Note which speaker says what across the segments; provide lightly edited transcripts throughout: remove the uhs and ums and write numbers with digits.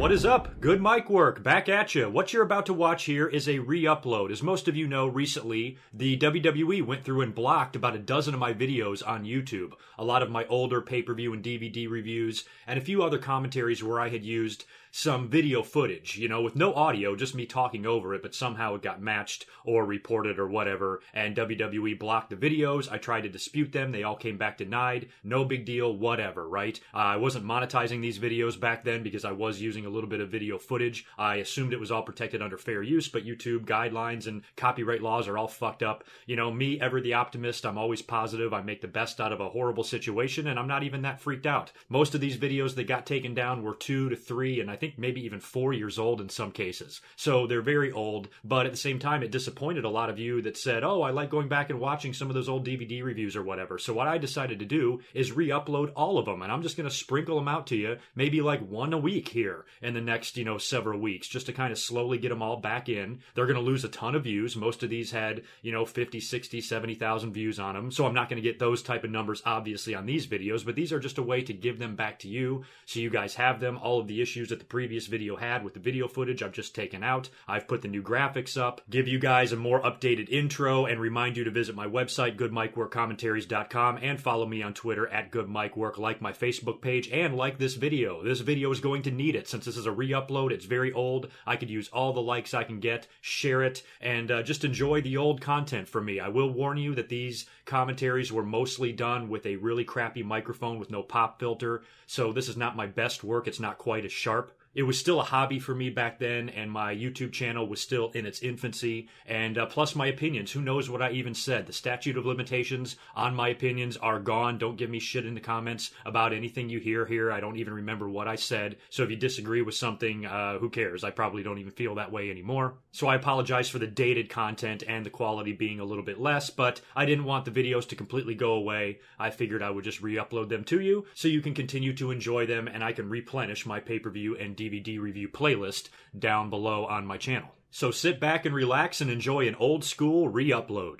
Speaker 1: What is up? GoodMicWork, back at you. What you're about to watch here is a re-upload. As most of you know, recently, the WWE went through and blocked about a dozen of my videos on YouTube. A lot of my older pay-per-view and DVD reviews, and a few other commentaries where I had used some video footage, with no audio, just me talking over it, but somehow it got matched or reported or whatever, and WWE blocked the videos. I tried to dispute them. They all came back denied. No big deal, whatever, right? I wasn't monetizing these videos back then because I was using a little bit of video footage. I assumed it was all protected under fair use, but YouTube guidelines and copyright laws are all fucked up. Me, ever the optimist, I'm always positive. I make the best out of a horrible situation, and I'm not even that freaked out. Most of these videos that got taken down were 2 to 3, and I think maybe even 4 years old in some cases. So they're very old, but at the same time, it disappointed a lot of you that said, oh, I like going back and watching some of those old DVD reviews or whatever. So what I decided to do is re-upload all of them, and I'm just going to sprinkle them out to you, maybe like one a week here in the next, several weeks, just to kind of slowly get them all back in. They're going to lose a ton of views. Most of these had, 50, 60, 70,000 views on them. So I'm not going to get those type of numbers, obviously, on these videos, but these are just a way to give them back to you so you guys have them. All of the issues that the previous video had with the video footage I've just taken out. I've put the new graphics up, give you guys a more updated intro, and remind you to visit my website, GoodMicWorkCommentaries.com, and follow me on Twitter at GoodMicWork, like my Facebook page, and like this video. This video is going to need it. Since this is a re-upload, it's very old. I could use all the likes I can get, share it, and just enjoy the old content from me. I will warn you that these commentaries were mostly done with a really crappy microphone with no pop filter, so this is not my best work. It's not quite as sharp. It was still a hobby for me back then, and my YouTube channel was still in its infancy, and plus my opinions. Who knows what I even said? The statute of limitations on my opinions are gone. Don't give me shit in the comments about anything you hear here. I don't even remember what I said, so if you disagree with something, who cares? I probably don't even feel that way anymore. So I apologize for the dated content and the quality being a little bit less, but I didn't want the videos to completely go away. I figured I would just re-upload them to you so you can continue to enjoy them, and I can replenish my pay-per-view and DVD review playlist down below on my channel. So sit back and relax and enjoy an old school re-upload.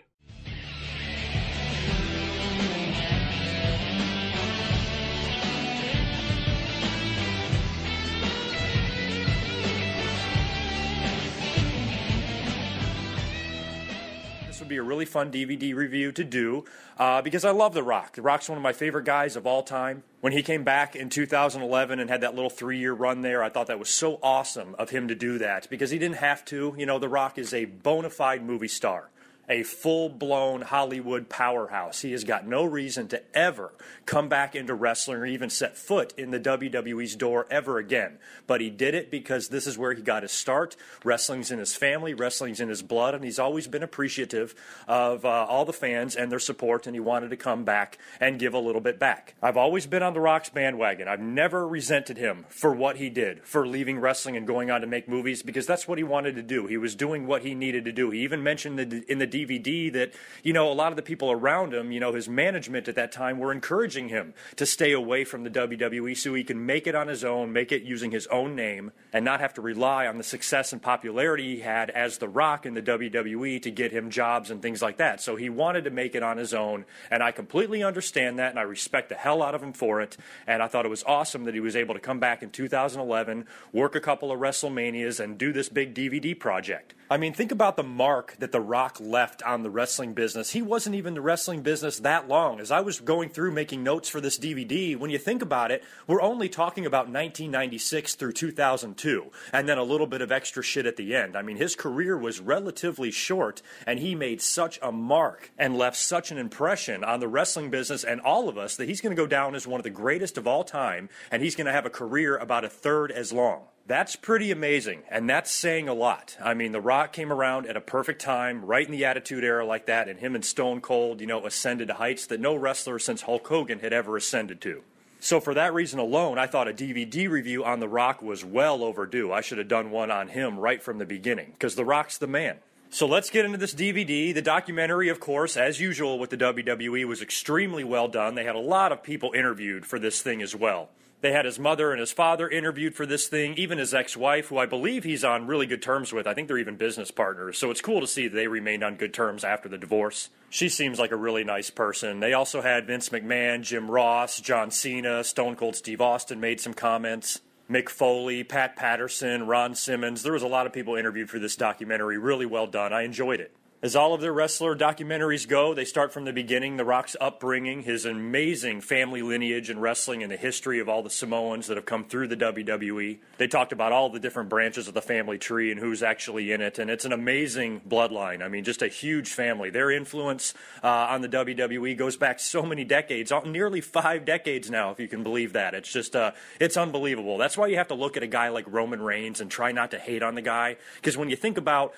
Speaker 1: Be a really fun DVD review to do because I love The Rock. The Rock's one of my favorite guys of all time. When he came back in 2011 and had that little 3-year run there, I thought that was so awesome of him to do that because he didn't have to. The Rock is a bona fide movie star, a full-blown Hollywood powerhouse. He has got no reason to ever come back into wrestling or even set foot in the WWE's door ever again. But he did it because this is where he got his start. Wrestling's in his family, wrestling's in his blood, and he's always been appreciative of all the fans and their support, and he wanted to come back and give a little bit back. I've always been on The Rock's bandwagon. I've never resented him for what he did, for leaving wrestling and going on to make movies, because that's what he wanted to do. He was doing what he needed to do. He even mentioned in the DVD that, a lot of the people around him, his management at that time were encouraging him to stay away from the WWE so he can make it on his own, make it using his own name, and not have to rely on the success and popularity he had as The Rock in the WWE to get him jobs and things like that. So he wanted to make it on his own, and I completely understand that, and I respect the hell out of him for it, and I thought it was awesome that he was able to come back in 2011, work a couple of WrestleManias, and do this big DVD project. I mean, think about the mark that The Rock left on the wrestling business. He wasn't even in the wrestling business that long. As I was going through making notes for this DVD, when you think about it, we're only talking about 1996 through 2002, and then a little bit of extra shit at the end. I mean, his career was relatively short, and he made such a mark and left such an impression on the wrestling business and all of us that he's going to go down as one of the greatest of all time, and he's going to have a career about a third as long. That's pretty amazing, and that's saying a lot. I mean, The Rock came around at a perfect time, right in the Attitude Era like that, and him and Stone Cold, ascended to heights that no wrestler since Hulk Hogan had ever ascended to. So for that reason alone, I thought a DVD review on The Rock was well overdue. I should have done one on him right from the beginning, because The Rock's the man. So let's get into this DVD. The documentary, of course, as usual with the WWE, was extremely well done. They had a lot of people interviewed for this thing as well. They had his mother and his father interviewed for this thing, even his ex-wife, who I believe he's on really good terms with. I think they're even business partners, so it's cool to see that they remained on good terms after the divorce. She seems like a really nice person. They also had Vince McMahon, Jim Ross, John Cena, Stone Cold Steve Austin made some comments. Mick Foley, Pat Patterson, Ron Simmons. There was a lot of people interviewed for this documentary. Really well done. I enjoyed it. As all of their wrestler documentaries go, they start from the beginning, The Rock's upbringing, his amazing family lineage in wrestling, and the history of all the Samoans that have come through the WWE. They talked about all the different branches of the family tree and who's actually in it, and it's an amazing bloodline. I mean, just a huge family. Their influence on the WWE goes back so many decades, nearly 5 decades now, if you can believe that. It's just, it's unbelievable. That's why you have to look at a guy like Roman Reigns and try not to hate on the guy, because when you think about,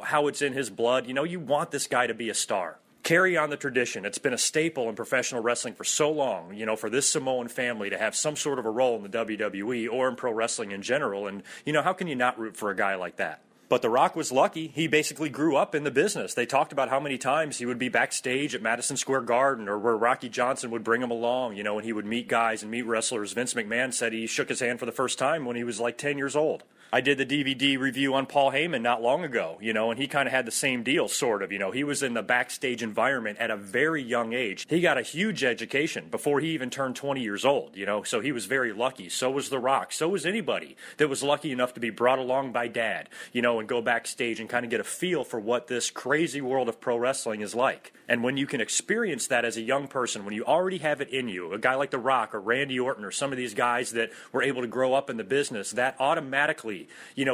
Speaker 1: how it's in his blood, you want this guy to be a star. Carry on the tradition. It's been a staple in professional wrestling for so long, for this Samoan family to have some sort of a role in the WWE or in pro wrestling in general. And, how can you not root for a guy like that? But The Rock was lucky. He basically grew up in the business. They talked about how many times he would be backstage at Madison Square Garden or where Rocky Johnson would bring him along, and he would meet guys and meet wrestlers. Vince McMahon said he shook his hand for the first time when he was like 10 years old. I did the DVD review on Paul Heyman not long ago, and he kind of had the same deal, sort of. He was in the backstage environment at a very young age. He got a huge education before he even turned 20 years old, so he was very lucky. So was The Rock. So was anybody that was lucky enough to be brought along by dad, and go backstage and kind of get a feel for what this crazy world of pro wrestling is like. And when you can experience that as a young person, when you already have it in you, a guy like The Rock or Randy Orton or some of these guys that were able to grow up in the business, that automatically,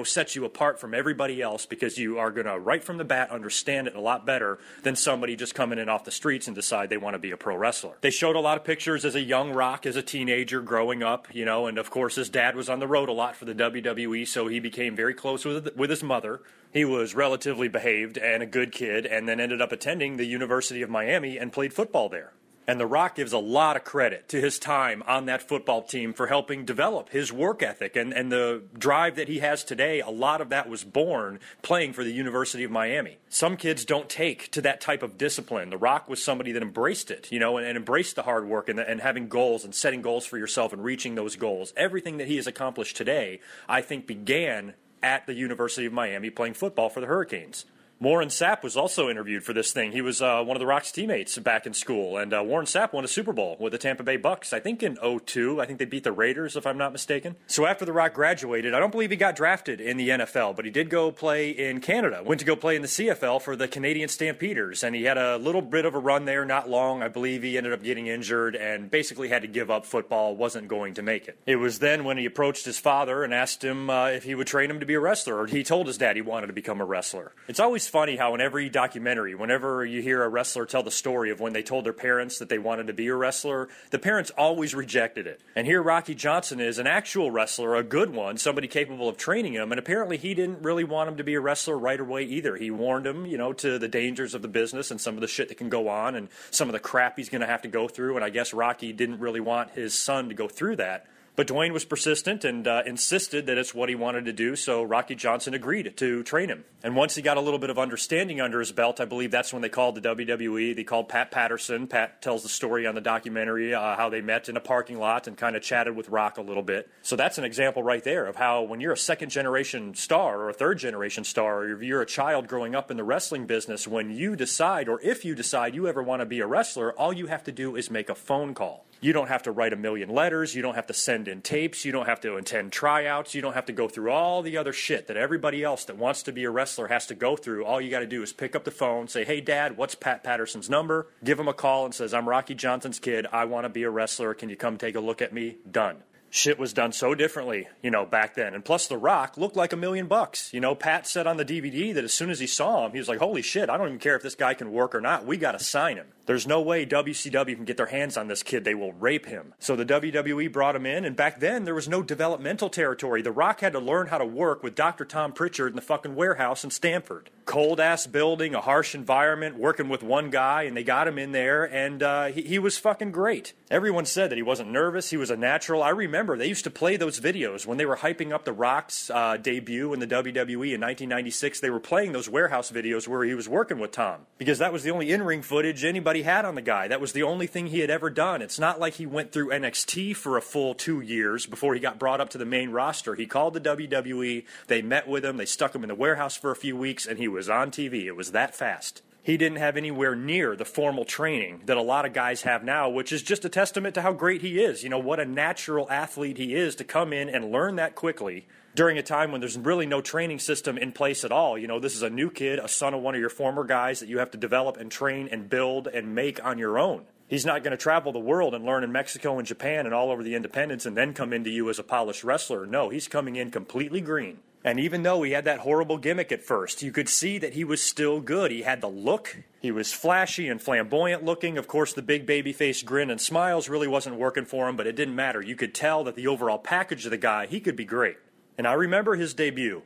Speaker 1: sets you apart from everybody else because you are going to, right from the bat, understand it a lot better than somebody just coming in off the streets and decide they want to be a pro wrestler. They showed a lot of pictures as a young Rock, as a teenager growing up, and of course his dad was on the road a lot for the WWE, so he became very close with his mother. He was relatively behaved and a good kid, and then ended up attending the University of Miami and played football there. And The Rock gives a lot of credit to his time on that football team for helping develop his work ethic and the drive that he has today. A lot of that was born playing for the University of Miami. Some kids don't take to that type of discipline. The Rock was somebody that embraced it, and embraced the hard work and having goals and setting goals for yourself and reaching those goals. Everything that he has accomplished today, I think, began at the University of Miami playing football for the Hurricanes. Warren Sapp was also interviewed for this thing. He was one of The Rock's teammates back in school, and Warren Sapp won a Super Bowl with the Tampa Bay Bucks, I think in 2002. I think they beat the Raiders, if I'm not mistaken. So after The Rock graduated, I don't believe he got drafted in the NFL, but he did go play in Canada. Went to go play in the CFL for the Canadian Stampeders, and he had a little bit of a run there, not long. I believe he ended up getting injured and basically had to give up football, wasn't going to make it. It was then when he approached his father and asked him if he would train him to be a wrestler, or he told his dad he wanted to become a wrestler. It's always funny how in every documentary, whenever you hear a wrestler tell the story of when they told their parents that they wanted to be a wrestler, the parents always rejected it. And here Rocky Johnson is an actual wrestler, a good one, somebody capable of training him, and apparently he didn't really want him to be a wrestler right away either. He warned him, to the dangers of the business and some of the shit that can go on and some of the crap he's going to have to go through, and I guess Rocky didn't really want his son to go through that. But Dwayne was persistent and insisted that it's what he wanted to do, so Rocky Johnson agreed to train him. And once he got a little bit of understanding under his belt, I believe that's when they called the WWE. They called Pat Patterson. Pat tells the story on the documentary, how they met in a parking lot and kind of chatted with Rock a little bit. So that's an example right there of how when you're a second-generation star or a third-generation star, or if you're a child growing up in the wrestling business, when you decide, or if you decide you ever want to be a wrestler, all you have to do is make a phone call. You don't have to write a million letters. You don't have to send in tapes. You don't have to attend tryouts. You don't have to go through all the other shit that everybody else that wants to be a wrestler has to go through. All you got to do is pick up the phone, say, hey, Dad, what's Pat Patterson's number? Give him a call and says, I'm Rocky Johnson's kid. I want to be a wrestler. Can you come take a look at me? Done. Shit was done so differently, back then. And plus, The Rock looked like $1 million. Pat said on the DVD that as soon as he saw him, he was like, holy shit, I don't even care if this guy can work or not. We got to sign him. There's no way WCW can get their hands on this kid. They will rape him. So the WWE brought him in, and back then, there was no developmental territory. The Rock had to learn how to work with Dr. Tom Pritchard in the fucking warehouse in Stanford. Cold-ass building, a harsh environment, working with one guy, and they got him in there, and he was fucking great. Everyone said that he wasn't nervous, he was a natural. I remember they used to play those videos when they were hyping up The Rock's debut in the WWE in 1996. They were playing those warehouse videos where he was working with Tom, because that was the only in-ring footage anybody had on the guy. That was the only thing he had ever done. It's not like he went through NXT for a full 2 years before he got brought up to the main roster. He called the WWE, they met with him, they stuck him in the warehouse for a few weeks, and he was on TV. It was that fast. He didn't have anywhere near the formal training that a lot of guys have now, which is just a testament to how great he is. You know, what a natural athlete he is to come in and learn that quickly during a time when there's really no training system in place at all. You know, this is a new kid, a son of one of your former guys that you have to develop and train and build and make on your own. He's not going to travel the world and learn in Mexico and Japan and all over the independents and then come into you as a polished wrestler. No, he's coming in completely green. And even though he had that horrible gimmick at first, you could see that he was still good. He had the look. He was flashy and flamboyant looking. Of course, the big babyface grin and smiles really wasn't working for him, but it didn't matter. You could tell that the overall package of the guy, he could be great. And I remember his debut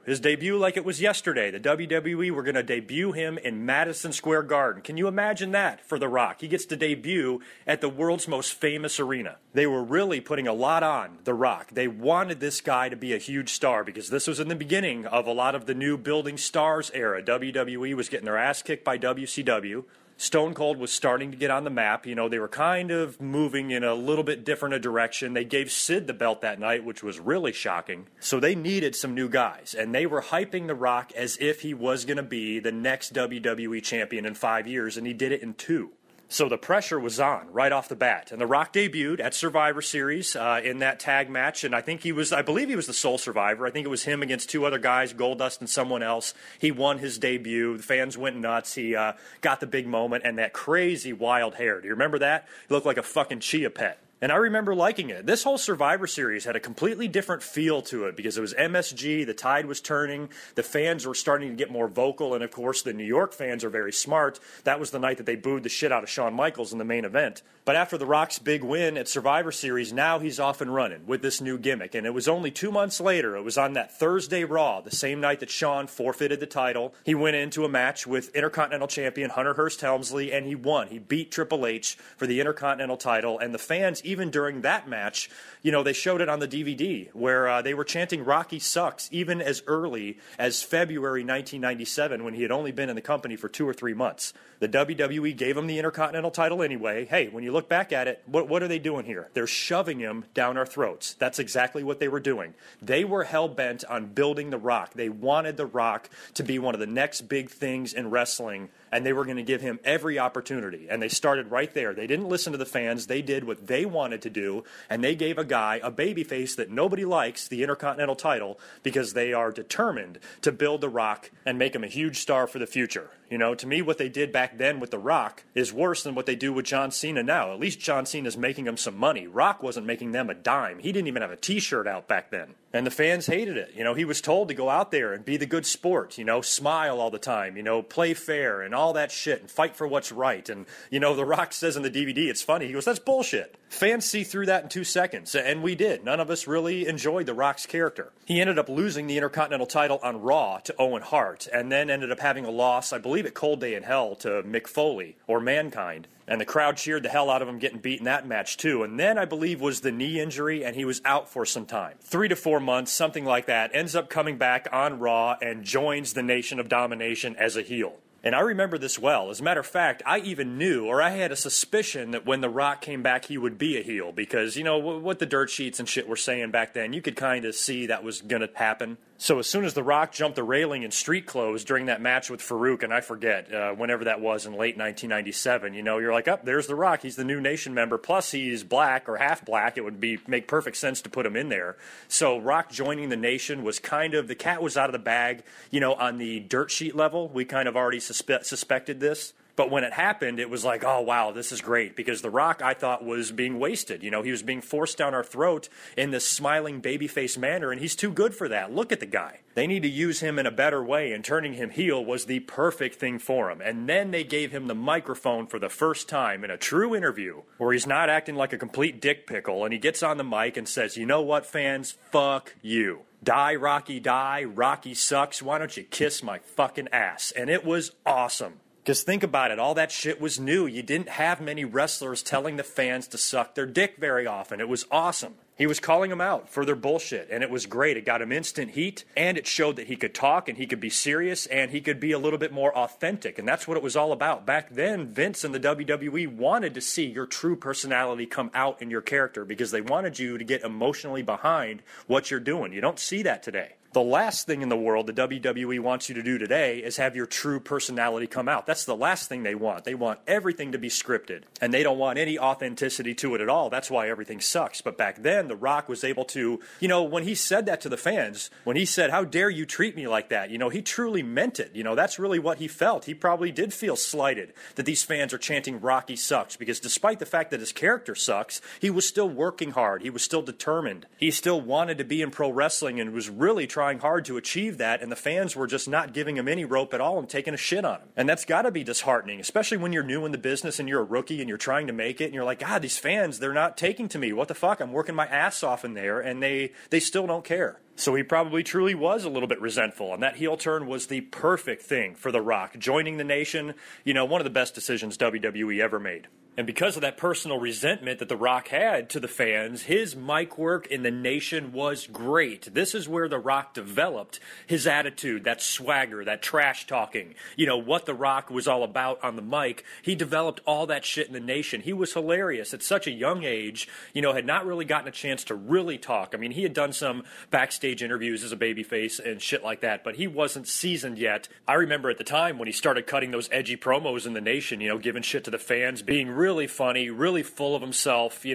Speaker 1: like it was yesterday. The WWE were going to debut him in Madison Square Garden. Can you imagine that for The Rock? He gets to debut at the world's most famous arena. They were really putting a lot on The Rock. They wanted this guy to be a huge star because this was in the beginning of a lot of the new building stars era. WWE was getting their ass kicked by WCW. Stone Cold was starting to get on the map. You know, they were kind of moving in a little bit different a direction. They gave Sid the belt that night, which was really shocking. So they needed some new guys, and they were hyping The Rock as if he was going to be the next WWE champion in 5 years, and he did it in 2. So the pressure was on right off the bat. And The Rock debuted at Survivor Series in that tag match. And I believe he was the sole survivor. I think it was him against 2 other guys, Goldust and someone else. He won his debut. The fans went nuts. He got the big moment and that crazy wild hair. Do you remember that? He looked like a fucking chia pet. And I remember liking it. This whole Survivor Series had a completely different feel to it because it was MSG, the tide was turning, the fans were starting to get more vocal, and of course the New York fans are very smart. That was the night that they booed the shit out of Shawn Michaels in the main event. But after The Rock's big win at Survivor Series, now he's off and running with this new gimmick. And it was only 2 months later, it was on that Thursday Raw, the same night that Shawn forfeited the title. He went into a match with Intercontinental Champion Hunter Hearst Helmsley, and he won. He beat Triple H for the Intercontinental title, and the fans, even during that match, you know, they showed it on the DVD where they were chanting Rocky sucks even as early as February 1997 when he had only been in the company for 2 or 3 months. The WWE gave him the Intercontinental title anyway. Hey, when you look back at it, what are they doing here? They're shoving him down our throats. That's exactly what they were doing. They were hell-bent on building The Rock. They wanted The Rock to be one of the next big things in wrestling, and they were going to give him every opportunity. And they started right there. They didn't listen to the fans. They did what they wanted to do, and they gave a guy, a babyface that nobody likes, the Intercontinental title because they are determined to build The Rock and make him a huge star for the future. You know, to me, what they did back then with The Rock is worse than what they do with John Cena now. At least John Cena's making them some money. Rock wasn't making them a dime. He didn't even have a T-shirt out back then. And the fans hated it. You know, he was told to go out there and be the good sport, you know, smile all the time, you know, play fair and all that shit and fight for what's right. And, you know, The Rock says in the DVD, it's funny, he goes, that's bullshit. Fans see through that in 2 seconds, and we did. None of us really enjoyed The Rock's character. He ended up losing the Intercontinental title on Raw to Owen Hart, and then ended up having a loss, I believe at Cold Day in Hell, to Mick Foley, or Mankind. And the crowd cheered the hell out of him getting beat in that match, too. And then, I believe, was the knee injury, and he was out for some time. 3 to 4 months, something like that. Ends up coming back on Raw and joins the Nation of Domination as a heel. And I remember this well. As a matter of fact, I even knew, or I had a suspicion that when The Rock came back, he would be a heel. Because, you know, what the dirt sheets and shit were saying back then, you could kind of see that was going to happen. So as soon as The Rock jumped the railing in street clothes during that match with Farouk, and I forget, whenever that was in late 1997, you know, you're like, oh, there's The Rock. He's the new Nation member. Plus, he's black or half black. It would make perfect sense to put him in there. So Rock joining the Nation was kind of, the cat was out of the bag, you know, on the dirt sheet level. We kind of already suspected this. But when it happened, it was like, oh, wow, this is great. Because The Rock, I thought, was being wasted. You know, he was being forced down our throat in this smiling babyface manner, and he's too good for that. Look at the guy. They need to use him in a better way, and turning him heel was the perfect thing for him. And then they gave him the microphone for the first time in a true interview, where he's not acting like a complete dick pickle, and he gets on the mic and says, you know what, fans? Fuck you. Die, Rocky, die. Rocky sucks. Why don't you kiss my fucking ass? And it was awesome. Because think about it, all that shit was new. You didn't have many wrestlers telling the fans to suck their dick very often. It was awesome. He was calling them out for their bullshit, and it was great. It got him instant heat, and it showed that he could talk, and he could be serious, and he could be a little bit more authentic, and that's what it was all about. Back then, Vince and the WWE wanted to see your true personality come out in your character because they wanted you to get emotionally behind what you're doing. You don't see that today. The last thing in the world the WWE wants you to do today is have your true personality come out. That's the last thing they want. They want everything to be scripted, and they don't want any authenticity to it at all. That's why everything sucks. But back then, The Rock was able to, when he said that to the fans, when he said, "How dare you treat me like that?" He truly meant it. That's really what he felt. He probably did feel slighted that these fans are chanting Rocky sucks, because despite the fact that his character sucks, he was still working hard. He was still determined. He still wanted to be in pro wrestling and was really trying hard to achieve that, and the fans were just not giving him any rope at all and taking a shit on him. And that's got to be disheartening, especially when you're new in the business and you're a rookie and you're trying to make it and you're like, God, these fans, they're not taking to me. What the fuck? I'm working my ass off in there and they still don't care. So he probably truly was a little bit resentful, and that heel turn was the perfect thing for The Rock. Joining the Nation, one of the best decisions WWE ever made. And because of that personal resentment that The Rock had to the fans, his mic work in the Nation was great. This is where The Rock developed his attitude, that swagger, that trash talking. What The Rock was all about on the mic. He developed all that shit in the Nation. He was hilarious at such a young age, had not really gotten a chance to really talk. I mean, he had done some backstage interviews as a babyface and shit like that, but he wasn't seasoned yet. I remember at the time when he started cutting those edgy promos in the Nation, giving shit to the fans, being really funny, really full of himself,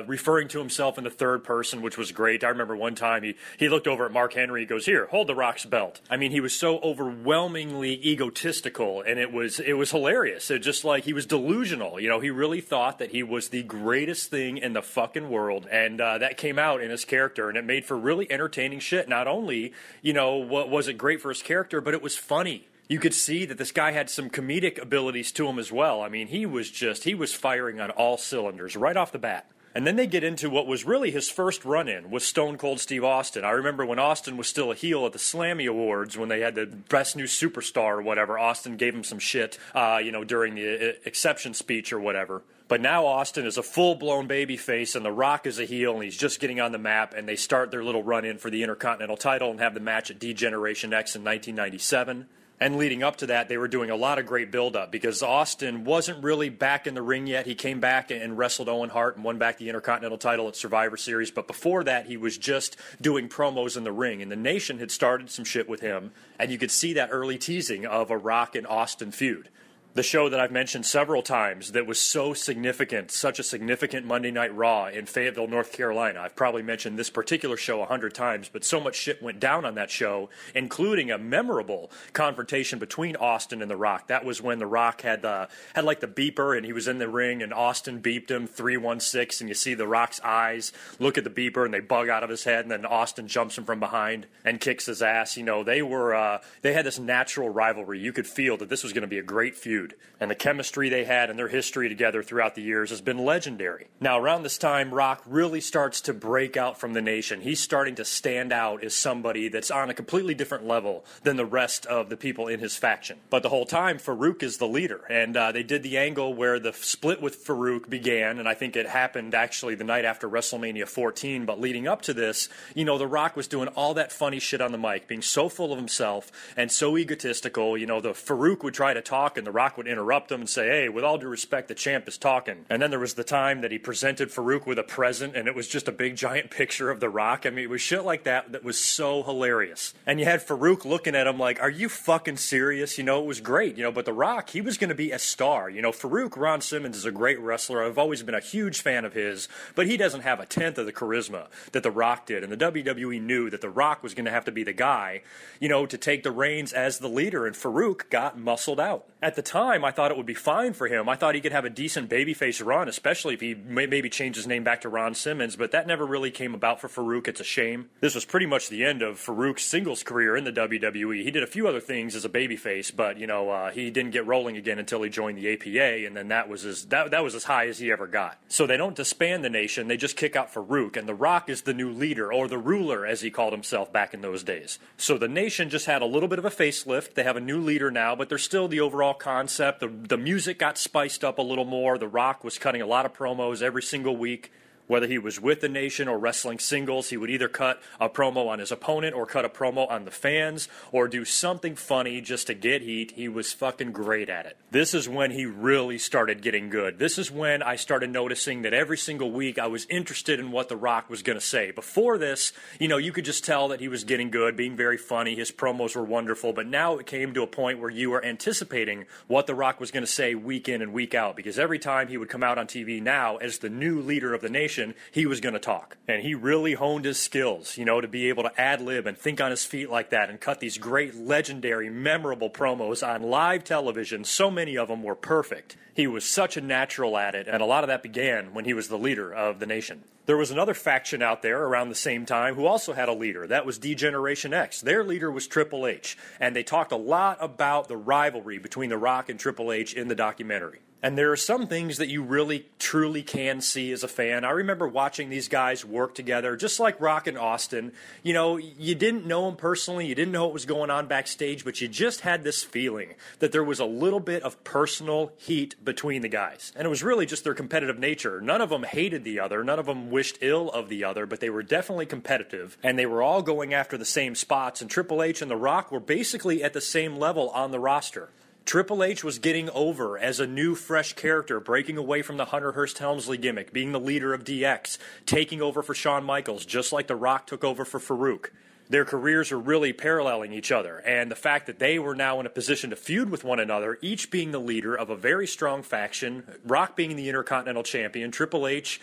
Speaker 1: referring to himself in the third person, which was great. I remember one time he looked over at Mark Henry, he goes, "Here, hold The Rock's belt." I mean, he was so overwhelmingly egotistical, and it was hilarious. It just like he was delusional. He really thought that he was the greatest thing in the fucking world, and that came out in his character, and it made for really entertaining shit. Not only, what was it great for his character, but it was funny. You could see that this guy had some comedic abilities to him as well. I mean, he was firing on all cylinders right off the bat. And then they get into what was really his first run-in with Stone Cold Steve Austin. I remember when Austin was still a heel at the Slammy Awards, when they had the Best New Superstar or whatever, Austin gave him some shit, during the exception speech or whatever. But now Austin is a full-blown babyface, and The Rock is a heel, and he's just getting on the map, and they start their little run-in for the Intercontinental title and have the match at D-Generation X in 1997. And leading up to that, they were doing a lot of great build-up because Austin wasn't really back in the ring yet. He came back and wrestled Owen Hart and won back the Intercontinental title at Survivor Series. But before that, he was just doing promos in the ring. And the Nation had started some shit with him. And you could see that early teasing of a Rock and Austin feud. The show that I've mentioned several times that was so significant, such a significant Monday Night Raw in Fayetteville, North Carolina. I've probably mentioned this particular show 100 times, but so much shit went down on that show, including a memorable confrontation between Austin and The Rock. That was when The Rock had like the beeper, and he was in the ring, and Austin beeped him 316, and you see The Rock's eyes look at the beeper, and they bug out of his head, and then Austin jumps him from behind and kicks his ass. They had this natural rivalry. You could feel that this was going to be a great feud. And the chemistry they had and their history together throughout the years has been legendary. Now, around this time, Rock really starts to break out from the Nation. He's starting to stand out as somebody that's on a completely different level than the rest of the people in his faction. But the whole time, Farouk is the leader. And they did the angle where the split with Farouk began, and I think it happened actually the night after WrestleMania 14. But leading up to this, The Rock was doing all that funny shit on the mic, being so full of himself and so egotistical. The Farouk would try to talk, and The Rock would interrupt him and say, "Hey, with all due respect, the champ is talking." And then there was the time that he presented Farouk with a present, and it was just a big giant picture of The Rock. I mean, it was shit like that was so hilarious. And you had Farouk looking at him like, "Are you fucking serious?" It was great, but The Rock, he was going to be a star. Farouk, Ron Simmons, is a great wrestler. I've always been a huge fan of his, but he doesn't have a tenth of the charisma that The Rock did. And the WWE knew that The Rock was going to have to be the guy, to take the reins as the leader, and Farouk got muscled out. At the time, I thought it would be fine for him. I thought he could have a decent babyface run, especially if he maybe changed his name back to Ron Simmons, but that never really came about for Farouk. It's a shame. This was pretty much the end of Farouk's singles career in the WWE. He did a few other things as a babyface, but, he didn't get rolling again until he joined the APA, and then that was as high as he ever got. So they don't disband the Nation, they just kick out Farouk, and The Rock is the new leader, or the ruler, as he called himself back in those days. So the Nation just had a little bit of a facelift. They have a new leader now, but they're still the overall concept. The music got spiced up a little more. The Rock was cutting a lot of promos every single week. Whether he was with the Nation or wrestling singles, he would either cut a promo on his opponent or cut a promo on the fans or do something funny just to get heat. He was fucking great at it. This is when he really started getting good. This is when I started noticing that every single week I was interested in what The Rock was going to say. Before this, you could just tell that he was getting good, being very funny. His promos were wonderful, but now it came to a point where you were anticipating what The Rock was going to say week in and week out, because every time he would come out on TV now as the new leader of the Nation, he was going to talk. And he really honed his skills, to be able to ad-lib and think on his feet like that and cut these great, legendary, memorable promos on live television. So many of them were perfect. He was such a natural at it, and a lot of that began when he was the leader of the Nation. There was another faction out there around the same time who also had a leader. That was D-Generation X. Their leader was Triple H, and they talked a lot about the rivalry between The Rock and Triple H in the documentary. And there are some things that you really, truly can see as a fan. I remember watching these guys work together, just like Rock and Austin. You didn't know them personally, you didn't know what was going on backstage, but you just had this feeling that there was a little bit of personal heat between the guys. And it was really just their competitive nature. None of them hated the other, none of them wished ill of the other, but they were definitely competitive, and they were all going after the same spots, and Triple H and The Rock were basically at the same level on the roster. Triple H was getting over as a new, fresh character, breaking away from the Hunter Hearst Helmsley gimmick, being the leader of DX, taking over for Shawn Michaels, just like The Rock took over for Farouk. Their careers are really paralleling each other, and the fact that they were now in a position to feud with one another, each being the leader of a very strong faction, Rock being the Intercontinental Champion, Triple H,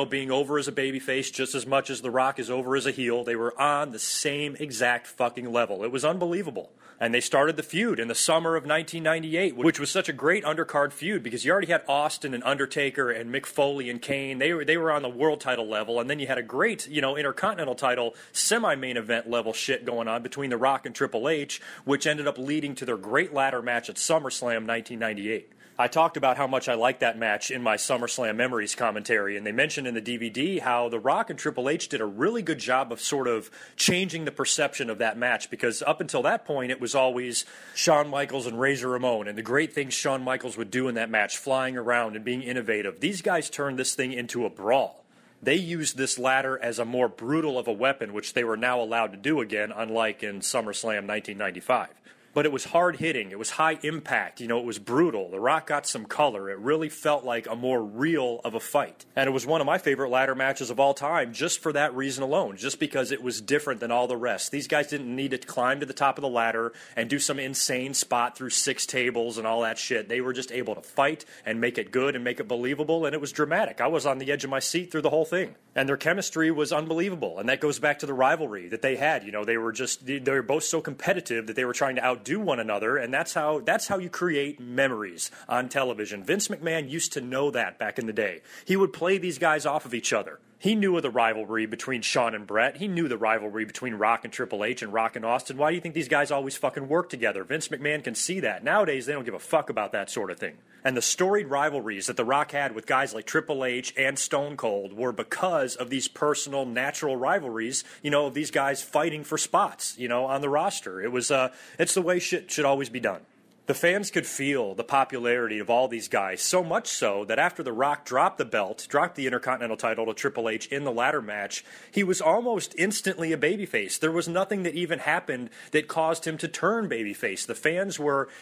Speaker 1: being over as a babyface just as much as The Rock is over as a heel. They were on the same exact fucking level. It was unbelievable. And they started the feud in the summer of 1998, which was such a great undercard feud because you already had Austin and Undertaker and Mick Foley and Kane. They were on the world title level, and then you had a great, Intercontinental title semi-main event level shit going on between The Rock and Triple H, which ended up leading to their great ladder match at SummerSlam 1998. I talked about how much I liked that match in my SummerSlam Memories commentary, and they mentioned in the DVD how The Rock and Triple H did a really good job of sort of changing the perception of that match, because up until that point it was always Shawn Michaels and Razor Ramon, and the great things Shawn Michaels would do in that match, flying around and being innovative. These guys turned this thing into a brawl. They used this ladder as a more brutal of a weapon, which they were now allowed to do again, unlike in SummerSlam 1995. But it was hard-hitting, it was high impact, it was brutal. The Rock got some color. It really felt like a more real of a fight. And it was one of my favorite ladder matches of all time, just for that reason alone, just because it was different than all the rest. These guys didn't need to climb to the top of the ladder and do some insane spot through 6 tables and all that shit. They were just able to fight and make it good and make it believable, and it was dramatic. I was on the edge of my seat through the whole thing. And their chemistry was unbelievable, and that goes back to the rivalry that they had. They were both so competitive that they were trying to outdo one another, and that's how you create memories on television. Vince McMahon used to know that back in the day. He would play these guys off of each other. He knew of the rivalry between Shawn and Brett. He knew the rivalry between Rock and Triple H and Rock and Austin. Why do you think these guys always fucking work together? Vince McMahon can see that. Nowadays, they don't give a fuck about that sort of thing. And the storied rivalries that The Rock had with guys like Triple H and Stone Cold were because of these personal, natural rivalries, of these guys fighting for spots, on the roster. It's the way shit should always be done. The fans could feel the popularity of all these guys, so much so that after The Rock dropped the Intercontinental title to Triple H in the ladder match, he was almost instantly a babyface. There was nothing that even happened that caused him to turn babyface.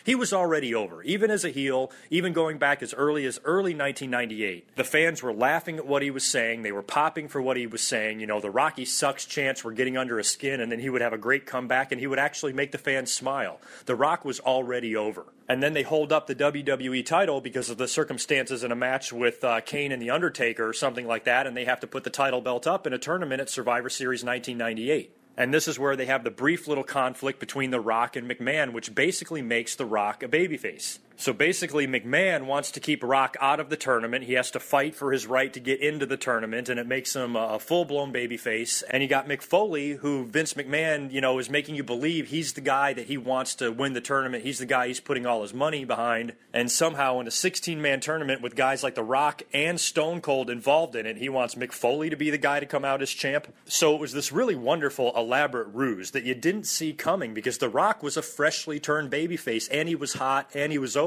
Speaker 1: He was already over, even as a heel, even going back as early 1998. The fans were laughing at what he was saying, they were popping for what he was saying. The Rocky sucks chants were getting under his skin, and then he would have a great comeback, and he would actually make the fans smile. The Rock was already over. And then they hold up the WWE title because of the circumstances in a match with Kane and The Undertaker or something like that, and they have to put the title belt up in a tournament at Survivor Series 1998. And this is where they have the brief little conflict between The Rock and McMahon, which basically makes The Rock a babyface. So basically, McMahon wants to keep Rock out of the tournament. He has to fight for his right to get into the tournament, and it makes him a full-blown babyface. And you got Mick Foley, who Vince McMahon, is making you believe he's the guy that he wants to win the tournament. He's the guy he's putting all his money behind. And somehow in a 16-man tournament with guys like The Rock and Stone Cold involved in it, he wants Mick Foley to be the guy to come out as champ. So it was this really wonderful, elaborate ruse that you didn't see coming because The Rock was a freshly turned babyface, and he was hot, and he was over.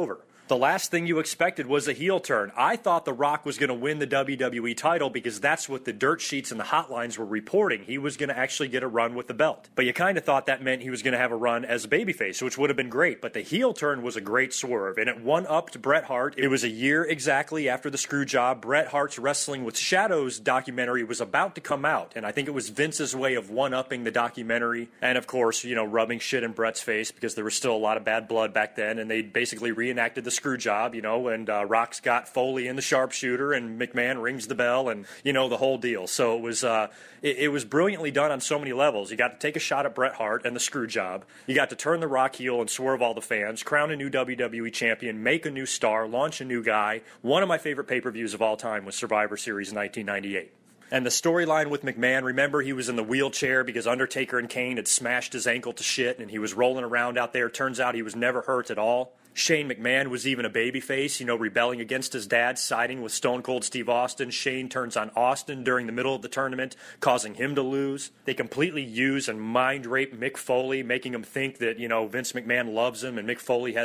Speaker 1: The last thing you expected was a heel turn. I thought The Rock was going to win the WWE title because that's what the dirt sheets and the hotlines were reporting. He was going to actually get a run with the belt. But you kind of thought that meant he was going to have a run as a babyface, which would have been great. But the heel turn was a great swerve, and it one-upped Bret Hart. It was a year exactly after the screw job. Bret Hart's Wrestling with Shadows documentary was about to come out, and I think it was Vince's way of one-upping the documentary. And, of course, you know, rubbing shit in Bret's face because there was still a lot of bad blood back then, and they basically reenacted the screw job, you know, and Rock's got Foley in the sharpshooter, and McMahon rings the bell, and, you know, the whole deal. So it was brilliantly done on so many levels. You got to take a shot at Bret Hart and the screw job. You got to turn the Rock heel and swerve all the fans, crown a new WWE champion, make a new star, launch a new guy. One of my favorite pay-per-views of all time was Survivor Series 1998. And the storyline with McMahon, remember he was in the wheelchair because Undertaker and Kane had smashed his ankle to shit and he was rolling around out there. Turns out he was never hurt at all. Shane McMahon was even a babyface, you know, rebelling against his dad, siding with Stone Cold Steve Austin. Shane turns on Austin during the middle of the tournament, causing him to lose. They completely use and mind rape Mick Foley, making him think that, you know, Vince McMahon loves him, and Mick Foley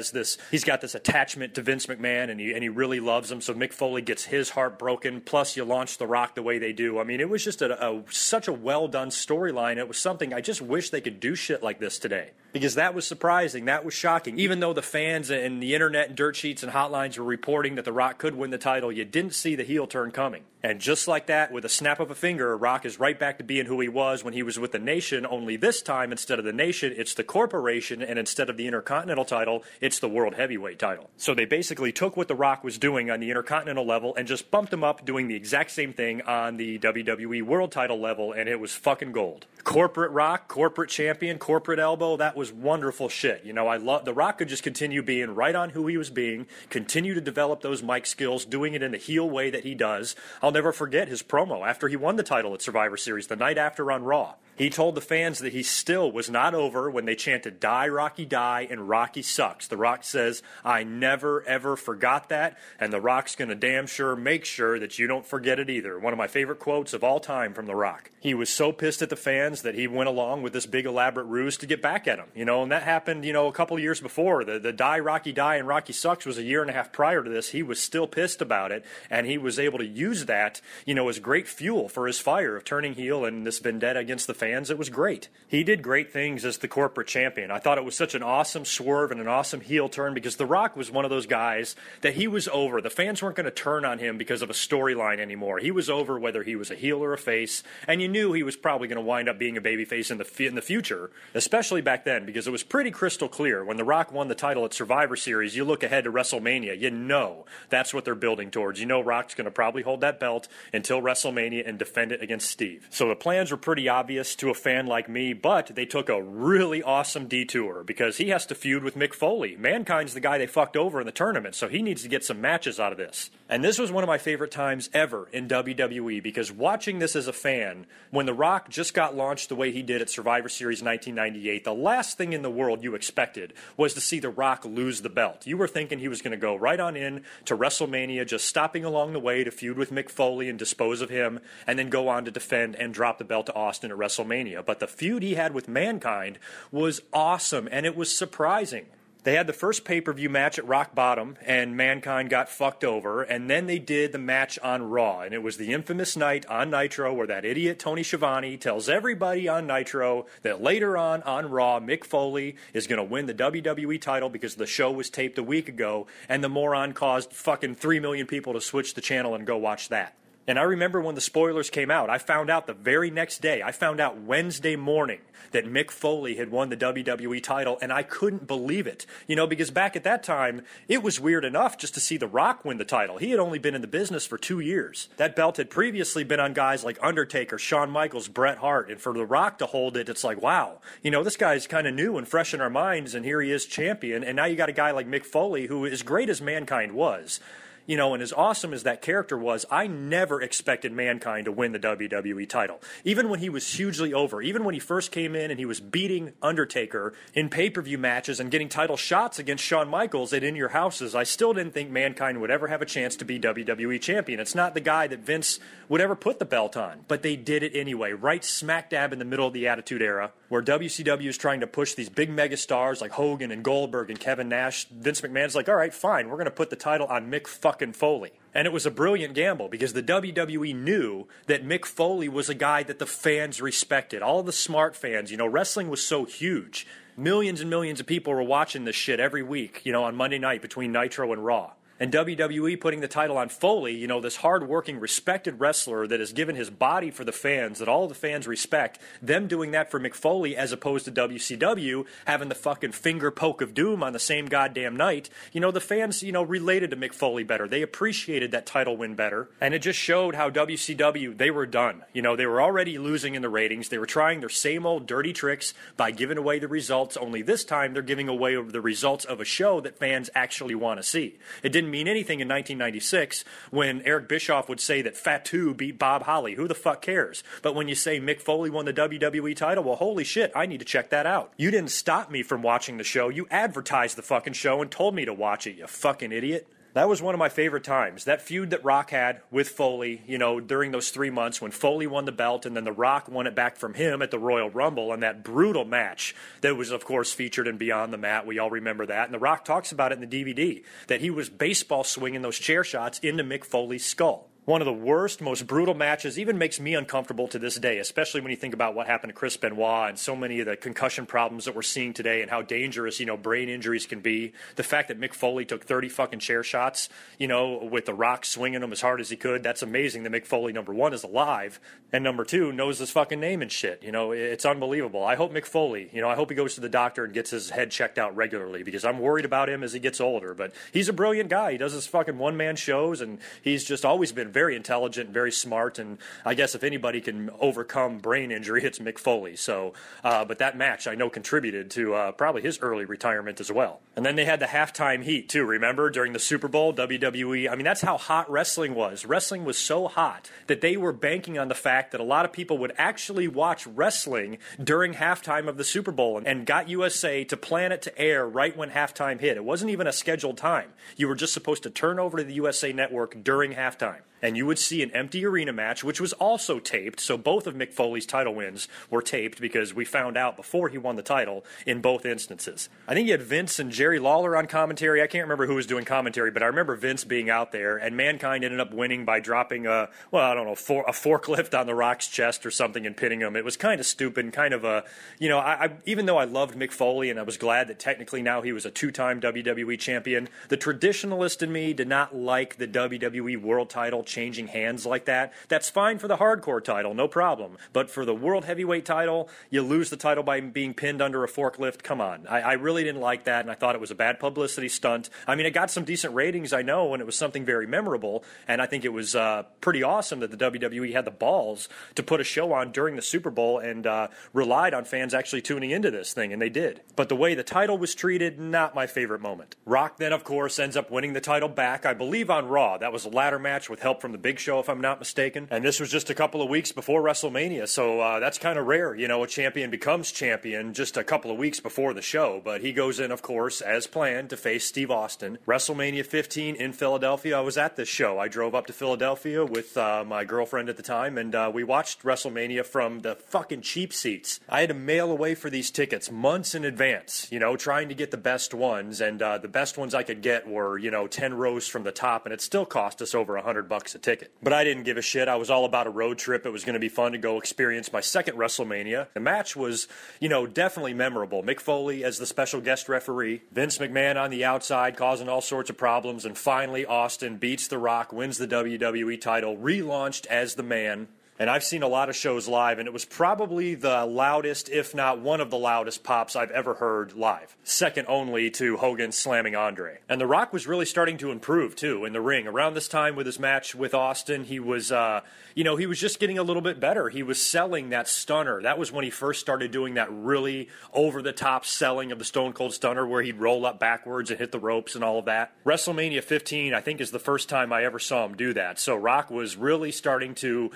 Speaker 1: he's got this attachment to Vince McMahon, and he really loves him, so Mick Foley gets his heart broken, plus you launch The Rock the way they do. I mean, it was just such a well-done storyline. It was something I just wish they could do shit like this today, because that was surprising, that was shocking. Even though the fans and the internet and dirt sheets and hotlines were reporting that The Rock could win the title, you didn't see the heel turn coming. And just like that, with a snap of a finger, Rock is right back to being who he was when he was with the Nation, only this time, instead of the Nation, it's the Corporation, and instead of the Intercontinental title, it's the World Heavyweight title. So they basically took what The Rock was doing on the Intercontinental level and just bumped him up doing the exact same thing on the WWE World title level, and it was fucking gold. Corporate Rock, corporate champion, corporate elbow, that was wonderful shit. You know, The Rock could just continue being right on who he was being, continue to develop those mic skills, doing it in the heel way that he does. I'll never forget his promo after he won the title at Survivor Series the night after on Raw. He told the fans that he still was not over when they chanted, "Die, Rocky, die," and "Rocky sucks." The Rock says, "I never, ever forgot that," and The Rock's going to damn sure make sure that you don't forget it either. One of my favorite quotes of all time from The Rock. He was so pissed at the fans that he went along with this big elaborate ruse to get back at him. You know, and that happened, you know, a couple of years before. The Die, Rocky, die, and Rocky sucks was a year and a half prior to this. He was still pissed about it, and he was able to use that, you know, as great fuel for his fire of turning heel and this vendetta against the fans. It was great. He did great things as the corporate champion. I thought it was such an awesome swerve and an awesome heel turn because The Rock was one of those guys that he was over. The fans weren't going to turn on him because of a storyline anymore. He was over whether he was a heel or a face, and you knew he was probably going to wind up being a babyface in the future, especially back then, because it was pretty crystal clear. When The Rock won the title at Survivor Series, you look ahead to WrestleMania, you know that's what they're building towards. You know Rock's going to probably hold that belt until WrestleMania and defend it against Steve. So the plans were pretty obvious to a fan like me, but they took a really awesome detour because he has to feud with Mick Foley. Mankind's the guy they fucked over in the tournament, so he needs to get some matches out of this. And this was one of my favorite times ever in WWE because watching this as a fan, when The Rock just got launched the way he did at Survivor Series 1998, the last thing in the world you expected was to see The Rock lose the belt. You were thinking he was going to go right on in to WrestleMania, just stopping along the way to feud with Mick Foley and dispose of him, and then go on to defend and drop the belt to Austin at WrestleMania. But the feud he had with Mankind was awesome, and it was surprising. They had the first pay-per-view match at Rock Bottom, and Mankind got fucked over, and then they did the match on Raw, and it was the infamous night on Nitro where that idiot Tony Schiavone tells everybody on Nitro that later on Raw, Mick Foley is going to win the WWE title because the show was taped a week ago, and the moron caused fucking 3 million people to switch the channel and go watch that. And I remember when the spoilers came out, I found out the very next day, I found out Wednesday morning that Mick Foley had won the WWE title, and I couldn't believe it. You know, because back at that time, it was weird enough just to see The Rock win the title. He had only been in the business for 2 years. That belt had previously been on guys like Undertaker, Shawn Michaels, Bret Hart, and for The Rock to hold it, it's like, wow, you know, this guy's kind of new and fresh in our minds, and here he is champion, and now you got a guy like Mick Foley, who, as great as Mankind was, You know, and as awesome as that character was, I never expected Mankind to win the WWE title. Even when he was hugely over, even when he first came in and he was beating Undertaker in pay-per-view matches and getting title shots against Shawn Michaels at In Your Houses, I still didn't think Mankind would ever have a chance to be WWE champion. It's not the guy that Vince would ever put the belt on, but they did it anyway, right smack dab in the middle of the Attitude Era, where WCW is trying to push these big mega stars like Hogan and Goldberg and Kevin Nash. Vince McMahon's like, all right, fine, we're going to put the title on Mick fucking Foley. And it was a brilliant gamble because the WWE knew that Mick Foley was a guy that the fans respected. All the smart fans, you know, wrestling was so huge. Millions and millions of people were watching this shit every week, you know, on Monday night between Nitro and Raw. And WWE putting the title on Foley, you know, this hard-working, respected wrestler that has given his body for the fans, that all the fans respect, them doing that for Mick Foley as opposed to WCW having the fucking finger poke of doom on the same goddamn night, you know, the fans, you know, related to Mick Foley better. They appreciated that title win better. And it just showed how WCW, they were done. You know, they were already losing in the ratings. They were trying their same old dirty tricks by giving away the results, only this time they're giving away the results of a show that fans actually want to see. It didn't mean anything in 1996 when Eric Bischoff would say that Fatu beat Bob Holly. Who the fuck cares? But when you say Mick Foley won the WWE title, well, holy shit, I need to check that out. You didn't stop me from watching the show. You advertised the fucking show and told me to watch it, you fucking idiot. That was one of my favorite times. That feud that Rock had with Foley, you know, during those 3 months when Foley won the belt and then The Rock won it back from him at the Royal Rumble, and that brutal match that was, of course, featured in Beyond the Mat. We all remember that. And The Rock talks about it in the DVD, that he was baseball swinging those chair shots into Mick Foley's skull. One of the worst, most brutal matches, even makes me uncomfortable to this day, especially when you think about what happened to Chris Benoit and so many of the concussion problems that we're seeing today and how dangerous, you know, brain injuries can be. The fact that Mick Foley took 30 fucking chair shots, you know, with The Rock swinging them as hard as he could, that's amazing that Mick Foley, number one, is alive, and number two, knows his fucking name and shit. You know, it's unbelievable. I hope Mick Foley, you know, I hope he goes to the doctor and gets his head checked out regularly because I'm worried about him as he gets older, but he's a brilliant guy. He does his fucking one-man shows, and he's just always been very intelligent, very smart, and I guess if anybody can overcome brain injury, it's Mick Foley. So, but that match I know contributed to probably his early retirement as well. And then they had the halftime heat too. Remember during the Super Bowl, WWE? I mean, that's how hot wrestling was. Wrestling was so hot that they were banking on the fact that a lot of people would actually watch wrestling during halftime of the Super Bowl, and got USA to plan it to air right when halftime hit. It wasn't even a scheduled time. You were just supposed to turn over to the USA Network during halftime, and you would see an empty arena match, which was also taped. So both of Mick Foley's title wins were taped because we found out before he won the title in both instances. I think you had Vince and Jerry Lawler on commentary. I can't remember who was doing commentary, but I remember Vince being out there, and Mankind ended up winning by dropping a forklift on The Rock's chest or something and pinning him. It was kind of stupid, kind of a, you know, I even though I loved Mick Foley and I was glad that technically now he was a two-time WWE champion, the traditionalist in me did not like the WWE World title changing hands like that. That's fine for the hardcore title, no problem. But for the World Heavyweight title, you lose the title by being pinned under a forklift. Come on. I really didn't like that, and I thought it was a bad publicity stunt. I mean, it got some decent ratings, I know, and it was something very memorable, and I think it was pretty awesome that the WWE had the balls to put a show on during the Super Bowl and relied on fans actually tuning into this thing, and they did. But the way the title was treated, not my favorite moment. Rock then, of course, ends up winning the title back, I believe on Raw. That was a ladder match with help from the Big Show, if I'm not mistaken. And this was just a couple of weeks before WrestleMania, so that's kind of rare. You know, a champion becomes champion just a couple of weeks before the show, but he goes in, of course, as planned, to face Steve Austin. WrestleMania 15 in Philadelphia. I was at this show. I drove up to Philadelphia with my girlfriend at the time, and we watched WrestleMania from the fucking cheap seats. I had to mail away for these tickets months in advance, you know, trying to get the best ones, and the best ones I could get were, you know, 10 rows from the top, and it still cost us over $100 a ticket. But I didn't give a shit. I was all about a road trip. It was going to be fun to go experience my second WrestleMania. The match was, you know, definitely memorable. Mick Foley as the special guest referee, Vince McMahon on the outside causing all sorts of problems, and finally Austin beats The Rock, wins the WWE title, relaunched as the man. And I've seen a lot of shows live, and it was probably the loudest, if not one of the loudest pops I've ever heard live. Second only to Hogan slamming Andre. And The Rock was really starting to improve, too, in the ring. Around this time with his match with Austin, he was, he was just getting a little bit better. He was selling that stunner. That was when he first started doing that really over-the-top selling of the Stone Cold Stunner where he'd roll up backwards and hit the ropes and all of that. WrestleMania 15, I think, is the first time I ever saw him do that. So Rock was really starting to,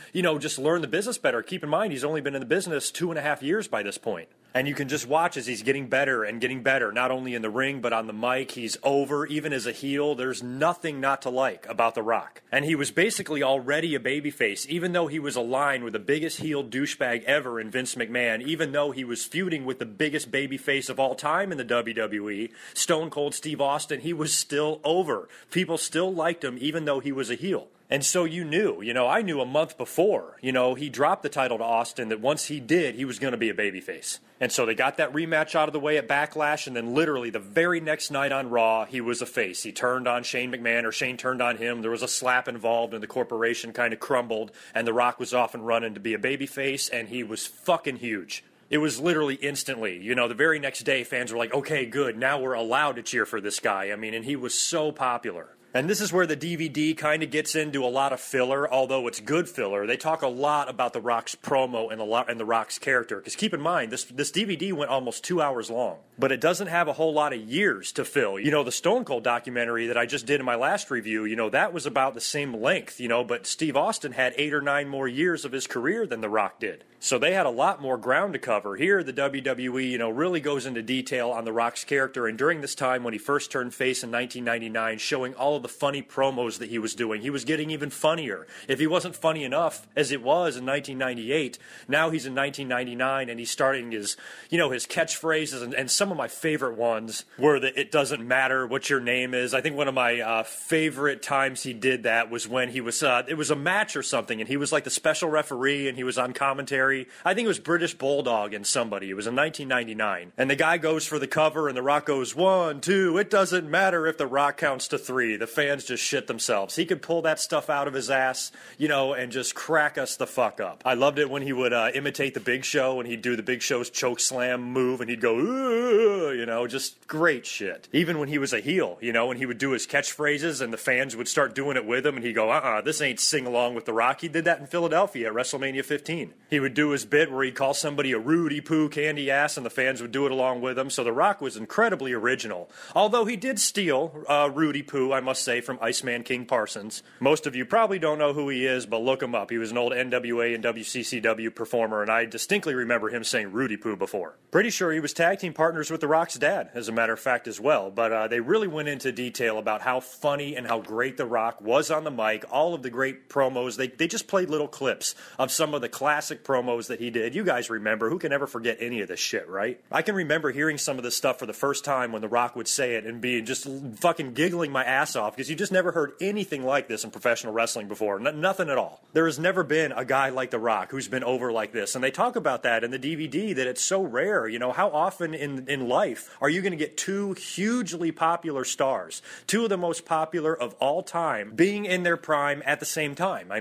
Speaker 1: just learn the business better. Keep in mind, he's only been in the business 2.5 years by this point. And you can just watch as he's getting better and getting better, not only in the ring, but on the mic. He's over, even as a heel. There's nothing not to like about The Rock. And he was basically already a babyface, even though he was aligned with the biggest heel douchebag ever in Vince McMahon, even though he was feuding with the biggest babyface of all time in the WWE, Stone Cold Steve Austin. He was still over. People still liked him, even though he was a heel. And so I knew a month before, he dropped the title to Austin, that once he did, he was going to be a babyface. And so they got that rematch out of the way at Backlash, and then literally the very next night on Raw, he was a face. He turned on Shane McMahon, or Shane turned on him. There was a slap involved, and the corporation kind of crumbled, and The Rock was off and running to be a babyface, and he was fucking huge. It was literally instantly. The very next day, fans were like, okay, good, now we're allowed to cheer for this guy. And he was so popular. And this is where the DVD kind of gets into a lot of filler, although it's good filler. They talk a lot about The Rock's promo and The Rock's character. Because keep in mind, this DVD went almost 2 hours long. But it doesn't have a whole lot of years to fill. The Stone Cold documentary that I just did in my last review, that was about the same length, but Steve Austin had 8 or 9 more years of his career than The Rock did. So they had a lot more ground to cover. Here, the WWE, really goes into detail on The Rock's character. And during this time when he first turned face in 1999, showing all of the funny promos that he was doing, he was getting even funnier. If he wasn't funny enough, as it was in 1998, now he's in 1999 and he's starting his catchphrases. And some of my favorite ones were that it doesn't matter what your name is. I think one of my favorite times he did that was when he was, it was a match or something, and he was like the special referee and he was on commentary. I think it was British Bulldog and somebody. It was in 1999. And the guy goes for the cover, and The Rock goes, 1, 2, it doesn't matter if The Rock counts to 3. The fans just shit themselves. He could pull that stuff out of his ass, and just crack us the fuck up. I loved it when he would imitate the Big Show, and he'd do the Big Show's choke slam move, and he'd go, just great shit. Even when he was a heel, and he would do his catchphrases, and the fans would start doing it with him, and he'd go, this ain't sing along with The Rock. He did that in Philadelphia at WrestleMania 15. He would do his bit where he'd call somebody a Rudy Poo candy ass, and the fans would do it along with him. So The Rock was incredibly original. Although he did steal Rudy Poo, I must say, from Iceman King Parsons. Most of you probably don't know who he is, but look him up. He was an old NWA and WCCW performer, and I distinctly remember him saying Rudy Poo before. Pretty sure he was tag team partners with The Rock's dad, as a matter of fact, as well. But they really went into detail about how funny and how great The Rock was on the mic, all of the great promos. They just played little clips of some of the classic promos that he did. You guys remember. Who can ever forget any of this shit, right? I can remember hearing some of this stuff for the first time when The Rock would say it and being just fucking giggling my ass off, because you just never heard anything like this in professional wrestling before. Nothing at all. There has never been a guy like The Rock who's been over like this. And they talk about that in the DVD, that it's so rare. How often in life are you going to get 2 hugely popular stars, 2 of the most popular of all time, being in their prime at the same time?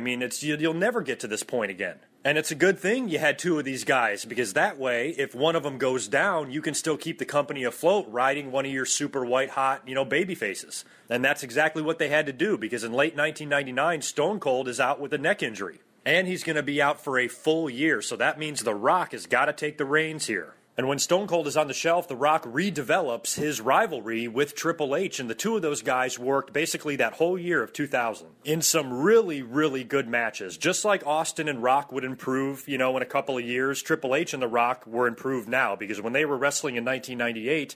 Speaker 1: You'll never get to this point again. And it's a good thing you had 2 of these guys, because that way, if one of them goes down, you can still keep the company afloat riding one of your super white hot, baby faces. And that's exactly what they had to do, because in late 1999, Stone Cold is out with a neck injury. And he's going to be out for a full year, so that means The Rock has got to take the reins here. And when Stone Cold is on the shelf, The Rock redevelops his rivalry with Triple H, and the 2 of those guys worked basically that whole year of 2000 in some really, really good matches. Just like Austin and Rock would improve, in a couple of years, Triple H and The Rock were improved now, because when they were wrestling in 1998,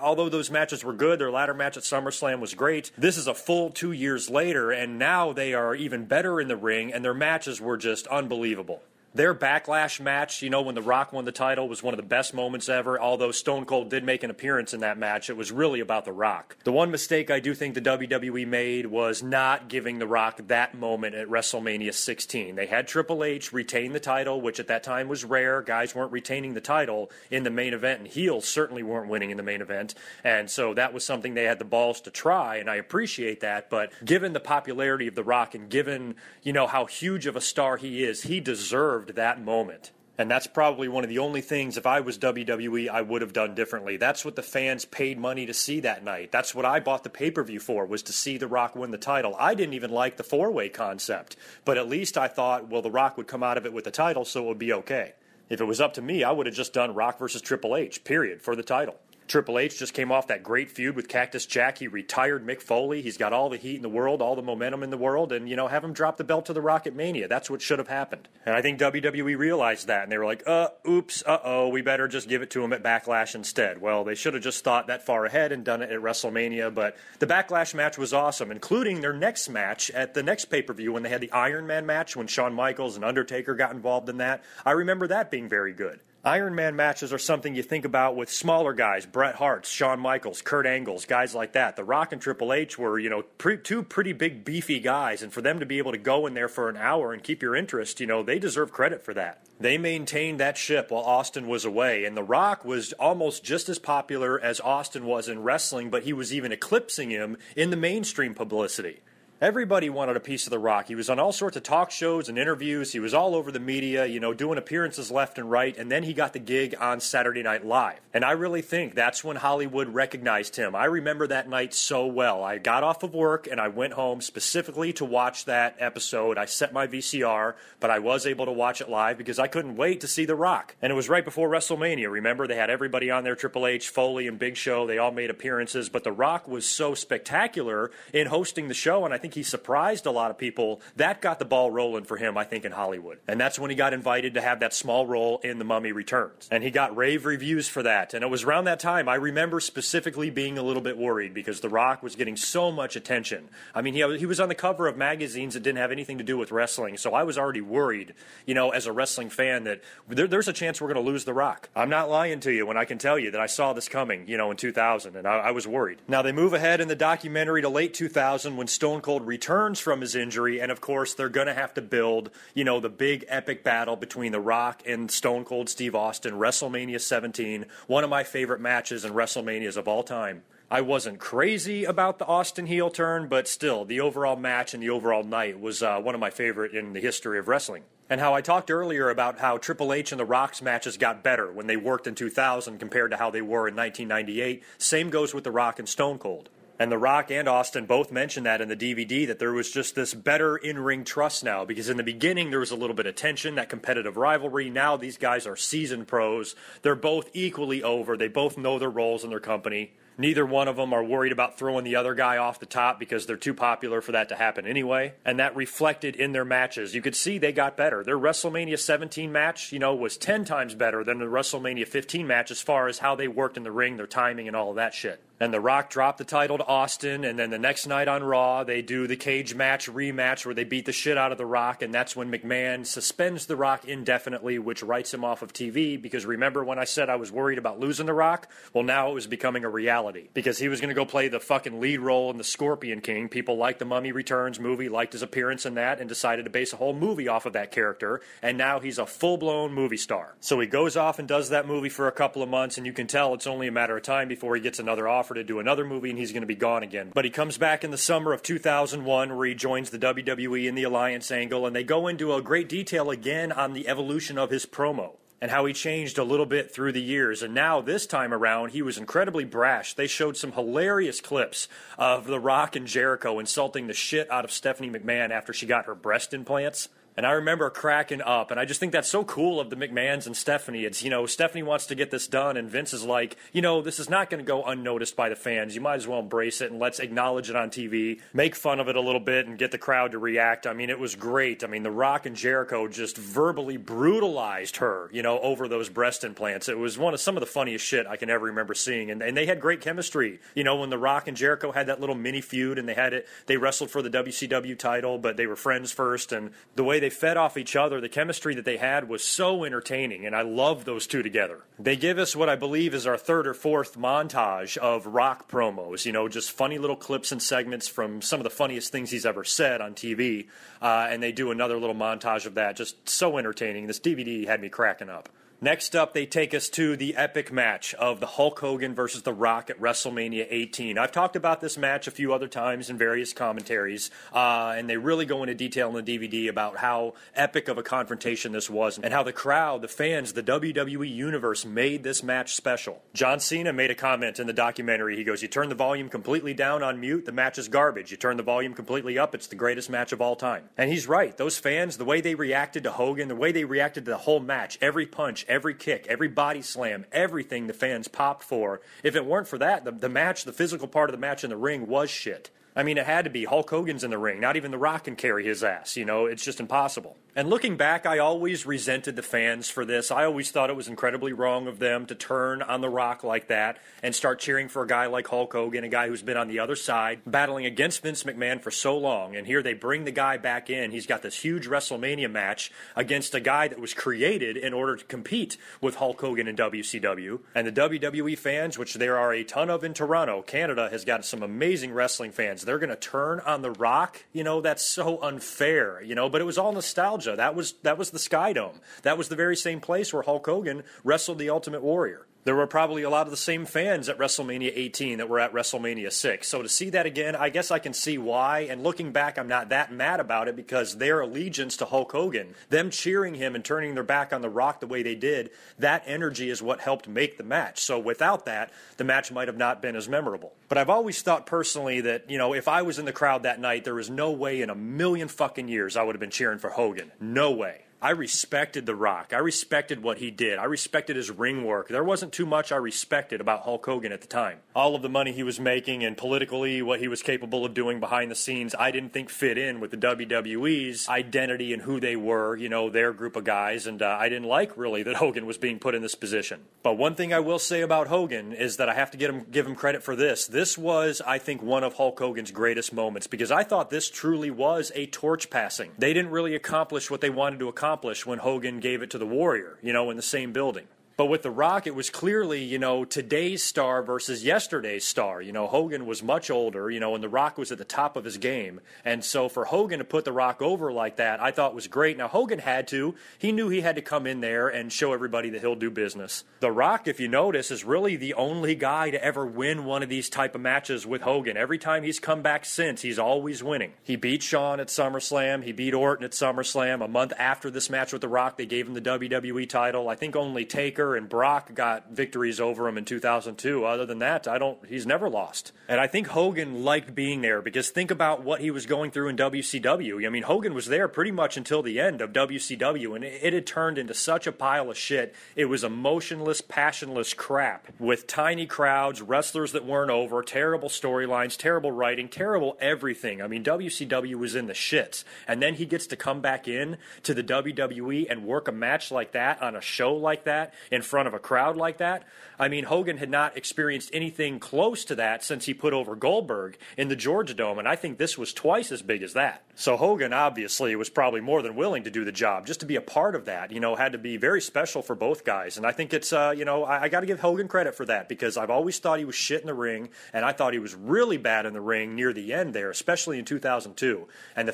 Speaker 1: although those matches were good, their latter match at SummerSlam was great, this is a full 2 years later, and now they are even better in the ring, and their matches were just unbelievable. Their Backlash match, you know, when The Rock won the title, was one of the best moments ever. Although Stone Cold did make an appearance in that match, it was really about The Rock. The one mistake I do think the WWE made was not giving The Rock that moment at WrestleMania 16. They had Triple H retain the title, which at that time was rare. Guys weren't retaining the title in the main event, and heels certainly weren't winning in the main event. And so that was something they had the balls to try, and I appreciate that. But given the popularity of The Rock and given, you know, how huge of a star he is, he deserved that moment. And that's probably one of the only things, if I was WWE, I would have done differently. That's what the fans paid money to see that night. That's what I bought the pay-per-view for, was to see The Rock win the title. I didn't even like the four-way concept, but at least I thought, well, The Rock would come out of it with the title, so it would be okay. If it was up to me, I would have just done Rock versus Triple H, period, for the title. Triple H just came off that great feud with Cactus Jack. He retired Mick Foley. He's got all the heat in the world, all the momentum in the world, and, you know, have him drop the belt to The Rock at Mania. That's what should have happened. And I think WWE realized that, and they were like, we better just give it to him at Backlash instead. Well, they should have just thought that far ahead and done it at WrestleMania, but the Backlash match was awesome, including their next match at the next pay-per-view when they had the Iron Man match, when Shawn Michaels and Undertaker got involved in that. I remember that being very good. Iron Man matches are something you think about with smaller guys, Bret Hart, Shawn Michaels, Kurt Angles, guys like that. The Rock and Triple H were, you know, two pretty big, beefy guys, and for them to be able to go in there for an hour and keep your interest, you know, they deserve credit for that. They maintained that ship while Austin was away, and The Rock was almost just as popular as Austin was in wrestling, but he was even eclipsing him in the mainstream publicity. Everybody wanted a piece of The Rock. He was on all sorts of talk shows and interviews. He was all over the media, you know, doing appearances left and right. And then he got the gig on Saturday Night Live. And I really think that's when Hollywood recognized him. I remember that night so well. I got off of work and I went home specifically to watch that episode. I set my VCR, but I was able to watch it live because I couldn't wait to see The Rock. And it was right before WrestleMania. Remember, they had everybody on there, Triple H, Foley, and Big Show. They all made appearances. But The Rock was so spectacular in hosting the show, and I think he surprised a lot of people. That got the ball rolling for him, I think, in Hollywood. And that's when he got invited to have that small role in The Mummy Returns. And he got rave reviews for that. And it was around that time I remember specifically being a little bit worried because The Rock was getting so much attention. I mean, he was on the cover of magazines that didn't have anything to do with wrestling, so I was already worried, you know, as a wrestling fan that there's a chance we're going to lose The Rock. I'm not lying to you when I can tell you that I saw this coming, you know, in 2000, and I was worried. Now, they move ahead in the documentary to late 2000 when Stone Cold returns from his injury, and of course they're going to have to build, you know, the big epic battle between The Rock and Stone Cold Steve Austin, WrestleMania 17, one of my favorite matches in WrestleManias of all time. I wasn't crazy about the Austin heel turn, but still, the overall match and the overall night was one of my favorite in the history of wrestling. And how I talked earlier about how Triple H and The Rock's matches got better when they worked in 2000 compared to how they were in 1998, same goes with The Rock and Stone Cold. And The Rock and Austin both mentioned that in the DVD, that there was just this better in-ring trust now, because in the beginning there was a little bit of tension, that competitive rivalry. Now these guys are seasoned pros. They're both equally over. They both know their roles in their company. Neither one of them are worried about throwing the other guy off the top because they're too popular for that to happen anyway. And that reflected in their matches. You could see they got better. Their WrestleMania 17 match, you know, was 10 times better than the WrestleMania 15 match as far as how they worked in the ring, their timing, and all of that shit. And The Rock dropped the title to Austin, and then the next night on Raw, they do the cage match rematch where they beat the shit out of The Rock, and that's when McMahon suspends The Rock indefinitely, which writes him off of TV, because remember when I said I was worried about losing The Rock? Well, now it was becoming a reality, because he was going to go play the fucking lead role in The Scorpion King. People liked The Mummy Returns movie, liked his appearance in that, and decided to base a whole movie off of that character, and now he's a full-blown movie star. So he goes off and does that movie for a couple of months, and you can tell it's only a matter of time before he gets another offer to do another movie, and he's going to be gone again. But he comes back in the summer of 2001 where he joins the WWE in the Alliance angle, and they go into a great detail again on the evolution of his promo and how he changed a little bit through the years. And now, this time around, he was incredibly brash. They showed some hilarious clips of The Rock and Jericho insulting the shit out of Stephanie McMahon after she got her breast implants. And I remember cracking up, and I just think that's so cool of the McMahons and Stephanie. It's, you know, Stephanie wants to get this done, and Vince is like, you know, this is not going to go unnoticed by the fans. You might as well embrace it, and let's acknowledge it on TV, make fun of it a little bit, and get the crowd to react. I mean, it was great. I mean, The Rock and Jericho just verbally brutalized her, you know, over those breast implants. It was some of the funniest shit I can ever remember seeing, and they had great chemistry. You know, when The Rock and Jericho had that little mini feud, and they wrestled for the WCW title, but they were friends first, and the way they fed off each other, the chemistry that they had was so entertaining, and I love those two together. They give us what I believe is our third or fourth montage of Rock promos, just funny little clips and segments from some of the funniest things he's ever said on TV, and they do another little montage of that. Just so entertaining. This DVD had me cracking up. Next up, they take us to the epic match of the Hulk Hogan versus The Rock at WrestleMania 18. I've talked about this match a few other times in various commentaries, and they really go into detail in the DVD about how epic of a confrontation this was and how the crowd, the fans, the WWE Universe made this match special. John Cena made a comment in the documentary. He goes, "You turn the volume completely down on mute, the match is garbage. You turn the volume completely up, it's the greatest match of all time." And he's right. Those fans, the way they reacted to Hogan, the way they reacted to the whole match, every punch, every kick, every body slam, everything the fans popped for. If it weren't for that, the match, the physical part of the match in the ring was shit. I mean, it had to be. Hulk Hogan's in the ring. Not even The Rock can carry his ass. It's just impossible. And looking back, I always resented the fans for this. I always thought it was incredibly wrong of them to turn on The Rock like that and start cheering for a guy like Hulk Hogan, a guy who's been on the other side, battling against Vince McMahon for so long. And here they bring the guy back in. He's got this huge WrestleMania match against a guy that was created in order to compete with Hulk Hogan in WCW. And the WWE fans, which there are a ton of in Toronto, Canada, has got some amazing wrestling fans. They're going to turn on The Rock. That's so unfair, but it was all nostalgia. That was the Sky Dome. That was the very same place where Hulk Hogan wrestled the Ultimate Warrior. There were probably a lot of the same fans at WrestleMania 18 that were at WrestleMania 6. So to see that again, I guess I can see why. And looking back, I'm not that mad about it because their allegiance to Hulk Hogan, them cheering him and turning their back on The Rock the way they did, that energy is what helped make the match. So without that, the match might have not been as memorable. But I've always thought personally that, if I was in the crowd that night, there was no way in a million fucking years I would have been cheering for Hogan. No way. I respected The Rock. I respected what he did. I respected his ring work. There wasn't too much I respected about Hulk Hogan at the time. All of the money he was making and politically what he was capable of doing behind the scenes, I didn't think fit in with the WWE's identity and who they were, their group of guys, and I didn't like really that Hogan was being put in this position. But one thing I will say about Hogan is that I have to give him credit for this. This was, I think, one of Hulk Hogan's greatest moments because I thought this truly was a torch passing. They didn't really accomplish what they wanted to accomplish when Hogan gave it to the Warrior, in the same building. But with The Rock, it was clearly, today's star versus yesterday's star. Hogan was much older, and The Rock was at the top of his game. And so for Hogan to put The Rock over like that, I thought was great. Now, Hogan had to. He knew he had to come in there and show everybody that he'll do business. The Rock, if you notice, is really the only guy to ever win one of these type of matches with Hogan. Every time he's come back since, he's always winning. He beat Shawn at SummerSlam. He beat Orton at SummerSlam. A month after this match with The Rock, they gave him the WWE title. I think only Taker and Brock got victories over him in 2002. Other than that, he's never lost. And I think Hogan liked being there because think about what he was going through in WCW. I mean, Hogan was there pretty much until the end of WCW, and it had turned into such a pile of shit. It was emotionless, passionless crap with tiny crowds, wrestlers that weren't over, terrible storylines, terrible writing, terrible everything. I mean, WCW was in the shits. And then he gets to come back in to the WWE and work a match like that on a show like that in front of a crowd like that. I mean, Hogan had not experienced anything close to that since he put over Goldberg in the Georgia Dome, and I think this was twice as big as that. So Hogan obviously was probably more than willing to do the job. Just to be a part of that, had to be very special for both guys. And I think it's, I got to give Hogan credit for that because I've always thought he was shit in the ring, and I thought he was really bad in the ring near the end there, especially in 2002. And the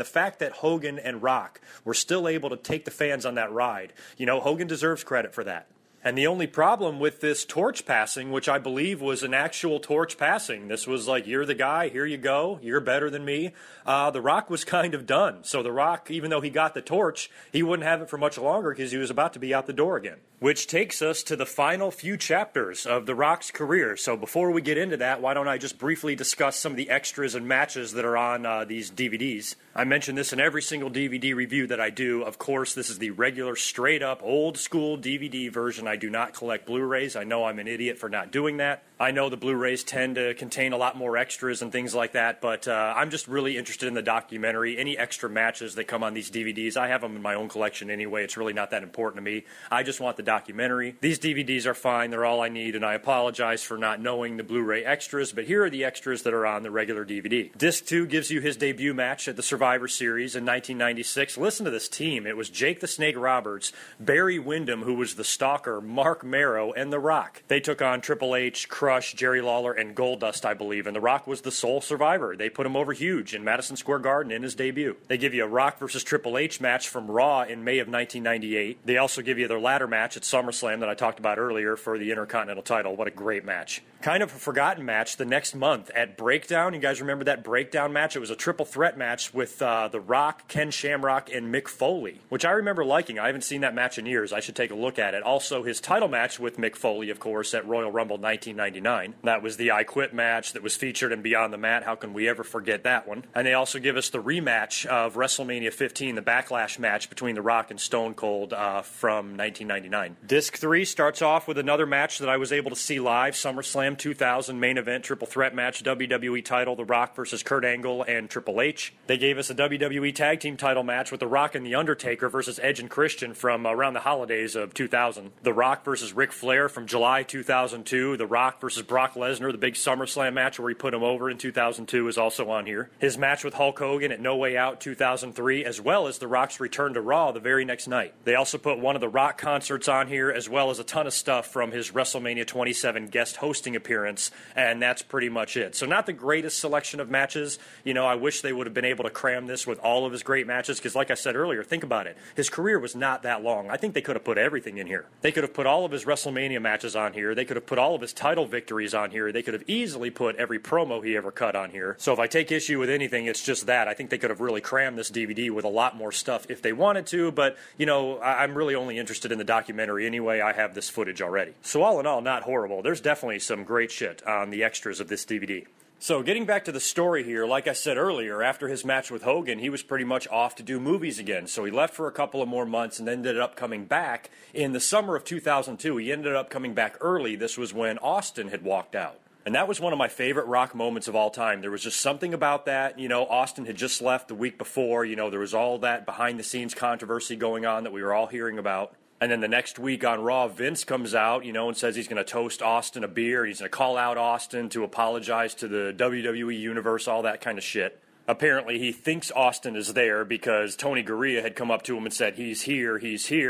Speaker 1: fact that Hogan and Rock were still able to take the fans on that ride, Hogan deserves credit for that. And the only problem with this torch passing, which I believe was an actual torch passing, this was like, you're the guy, here you go, you're better than me. The Rock was kind of done. So The Rock, even though he got the torch, he wouldn't have it for much longer because he was about to be out the door again. Which takes us to the final few chapters of The Rock's career. So before we get into that, why don't I just briefly discuss some of the extras and matches that are on these DVDs. I mention this in every single DVD review that I do. Of course, this is the regular, straight-up, old-school DVD version I do not collect Blu-rays. I know I'm an idiot for not doing that. I know the Blu-rays tend to contain a lot more extras and things like that, but I'm just really interested in the documentary. Any extra matches that come on these DVDs, I have them in my own collection anyway. It's really not that important to me. I just want the documentary. These DVDs are fine. They're all I need, and I apologize for not knowing the Blu-ray extras, but here are the extras that are on the regular DVD. Disc 2 gives you his debut match at the Survivor Series in 1996. Listen to this team. It was Jake the Snake Roberts, Barry Windham, who was the Stalker, Mark Marrow, and The Rock. They took on Triple H, Crush, Jerry Lawler, and Goldust, I believe, and The Rock was the sole survivor. They put him over huge in Madison Square Garden in his debut. They give you a Rock versus Triple H match from Raw in May of 1998. They also give you their ladder match at SummerSlam that I talked about earlier for the Intercontinental title. What a great match. Kind of a forgotten match the next month at Breakdown. You guys remember that Breakdown match? It was a triple threat match with The Rock, Ken Shamrock, and Mick Foley, which I remember liking. I haven't seen that match in years. I should take a look at it. Also, his title match with Mick Foley, of course, at Royal Rumble 1999. That was the I Quit match that was featured in Beyond the Mat. How can we ever forget that one? And they also give us the rematch of WrestleMania 15, the Backlash match between The Rock and Stone Cold from 1999. Disc 3 starts off with another match that I was able to see live, SummerSlam 2000 main event triple threat match, WWE title, The Rock versus Kurt Angle and Triple H. They gave us a WWE tag team title match with The Rock and The Undertaker versus Edge and Christian from around the holidays of 2000. The Rock versus Ric Flair from July 2002. The Rock versus Brock Lesnar, the big SummerSlam match where he put him over in 2002, is also on here. His match with Hulk Hogan at No Way Out 2003, as well as The Rock's return to Raw the very next night. They also put one of the Rock concerts on here, as well as a ton of stuff from his WrestleMania 27 guest hosting appearance, and that's pretty much it. So not the greatest selection of matches. You know, I wish they would have been able to cram this with all of his great matches, because like I said earlier, think about it. His career was not that long. I think they could have put everything in here. They could have put all of his WrestleMania matches on here. They could have put all of his title victories on here. They could have easily put every promo he ever cut on here. So if I take issue with anything, it's just that. I think they could have really crammed this DVD with a lot more stuff if they wanted to, but, you know, I'm really only interested in the documentary anyway. I have this footage already. So all in all, not horrible. There's definitely some great shit on the extras of this DVD. So getting back to the story here, like I said earlier, after his match with Hogan, he was pretty much off to do movies again. So he left for a couple of more months and then ended up coming back in the summer of 2002. He ended up coming back early. This was when Austin had walked out. And that was one of my favorite Rock moments of all time. There was just something about that. You know, Austin had just left the week before. You know, there was all that behind-the-scenes controversy going on that we were all hearing about. And then the next week on Raw, Vince comes out, you know, and says he's going to toast Austin a beer. He's going to call out Austin to apologize to the WWE Universe, all that kind of shit. Apparently, he thinks Austin is there because Tony Gurria had come up to him and said, he's here.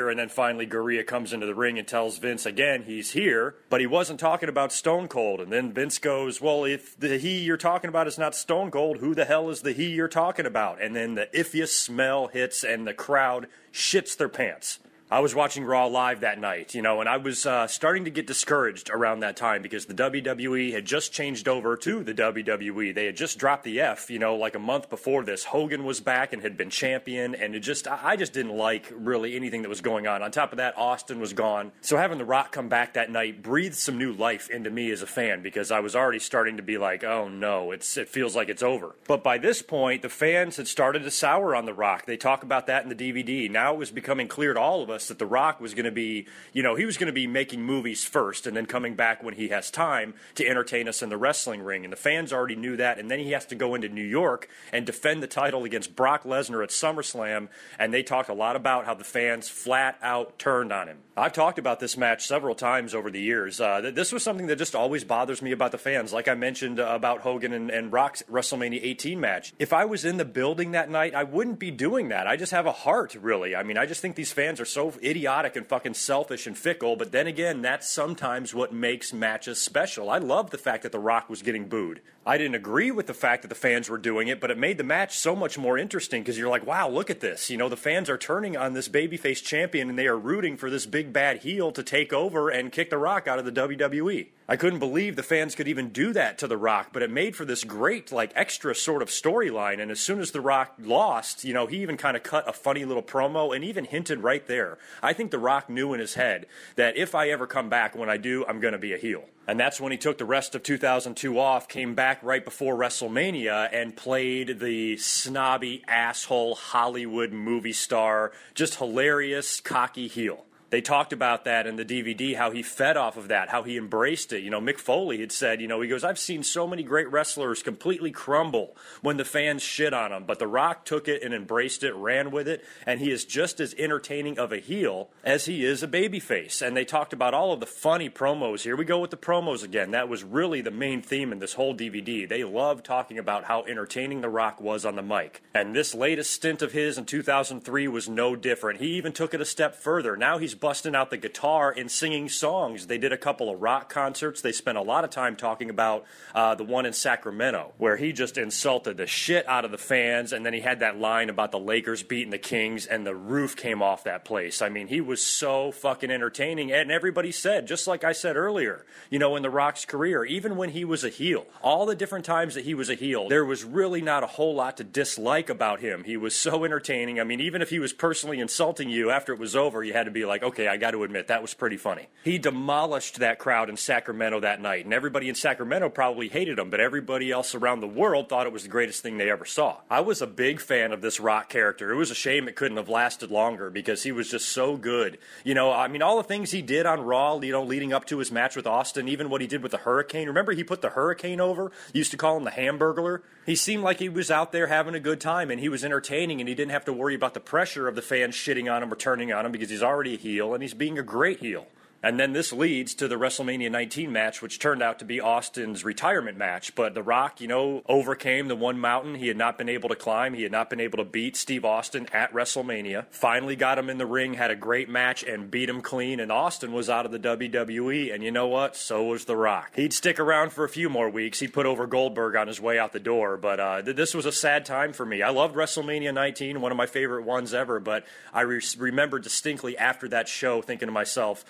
Speaker 1: And then finally, Gurria comes into the ring and tells Vince again, he's here. But he wasn't talking about Stone Cold. And then Vince goes, well, if the he you're talking about is not Stone Cold, who the hell is the he you're talking about? And then the if you smell hits and the crowd shits their pants. I was watching Raw live that night, you know, and I was starting to get discouraged around that time because the WWE had just changed over to the WWE. They had just dropped the F, you know, like a month before this. Hogan was back and had been champion, and I just didn't like really anything that was going on. On top of that, Austin was gone. So having The Rock come back that night breathed some new life into me as a fan because I was already starting to be like, oh no, it feels like it's over. But by this point, the fans had started to sour on The Rock. They talk about that in the DVD. Now it was becoming clear to all of us that The Rock was going to be, you know, he was going to be making movies first and then coming back when he has time to entertain us in the wrestling ring. And the fans already knew that. And then he has to go into New York and defend the title against Brock Lesnar at SummerSlam. And they talked a lot about how the fans flat out turned on him. I've talked about this match several times over the years. This was something that just always bothers me about the fans. Like I mentioned about Hogan and Rock's WrestleMania 18 match. If I was in the building that night, I wouldn't be doing that. I just have a heart, really. I mean, I just think these fans are so idiotic and fucking selfish and fickle, but then again, that's sometimes what makes matches special. I love the fact that The Rock was getting booed. I didn't agree with the fact that the fans were doing it, but it made the match so much more interesting because you're like, wow, look at this. You know, the fans are turning on this babyface champion and they are rooting for this big bad heel to take over and kick The Rock out of the WWE. I couldn't believe the fans could even do that to The Rock, but it made for this great, like, extra sort of storyline, and as soon as The Rock lost, you know, he even kind of cut a funny little promo and even hinted right there. I think The Rock knew in his head that if I ever come back, when I do, I'm going to be a heel. And that's when he took the rest of 2002 off, came back right before WrestleMania, and played the snobby, asshole Hollywood movie star, just hilarious, cocky heel. They talked about that in the DVD, how he fed off of that, how he embraced it. You know, Mick Foley had said, you know, he goes, I've seen so many great wrestlers completely crumble when the fans shit on them, but The Rock took it and embraced it, ran with it, and he is just as entertaining of a heel as he is a babyface. And they talked about all of the funny promos. Here we go with the promos again. That was really the main theme in this whole DVD. They loved talking about how entertaining The Rock was on the mic. And this latest stint of his in 2003 was no different. He even took it a step further. Now he's busting out the guitar and singing songs. They did a couple of rock concerts. They spent a lot of time talking about the one in Sacramento, where he just insulted the shit out of the fans, and then he had that line about the Lakers beating the Kings, and the roof came off that place. I mean, he was so fucking entertaining, and everybody said, just like I said earlier, you know, in The Rock's career, even when he was a heel, all the different times that he was a heel, there was really not a whole lot to dislike about him. He was so entertaining. I mean, even if he was personally insulting you after it was over, you had to be like, okay, I got to admit, that was pretty funny. He demolished that crowd in Sacramento that night, and everybody in Sacramento probably hated him, but everybody else around the world thought it was the greatest thing they ever saw. I was a big fan of this Rock character. It was a shame it couldn't have lasted longer because he was just so good. You know, I mean, all the things he did on Raw, you know, leading up to his match with Austin, even what he did with the Hurricane. Remember, he put the Hurricane over? Used to call him the Hamburglar. He seemed like he was out there having a good time, and he was entertaining, and he didn't have to worry about the pressure of the fans shitting on him or turning on him because he's already a heel, and he's being a great heel. And then this leads to the WrestleMania 19 match, which turned out to be Austin's retirement match. But The Rock, you know, overcame the one mountain he had not been able to climb. He had not been able to beat Steve Austin at WrestleMania. Finally got him in the ring, had a great match, and beat him clean. And Austin was out of the WWE. And you know what? So was The Rock. He'd stick around for a few more weeks. He'd put over Goldberg on his way out the door. But this was a sad time for me. I loved WrestleMania 19, one of my favorite ones ever. But I remember distinctly after that show thinking to myself,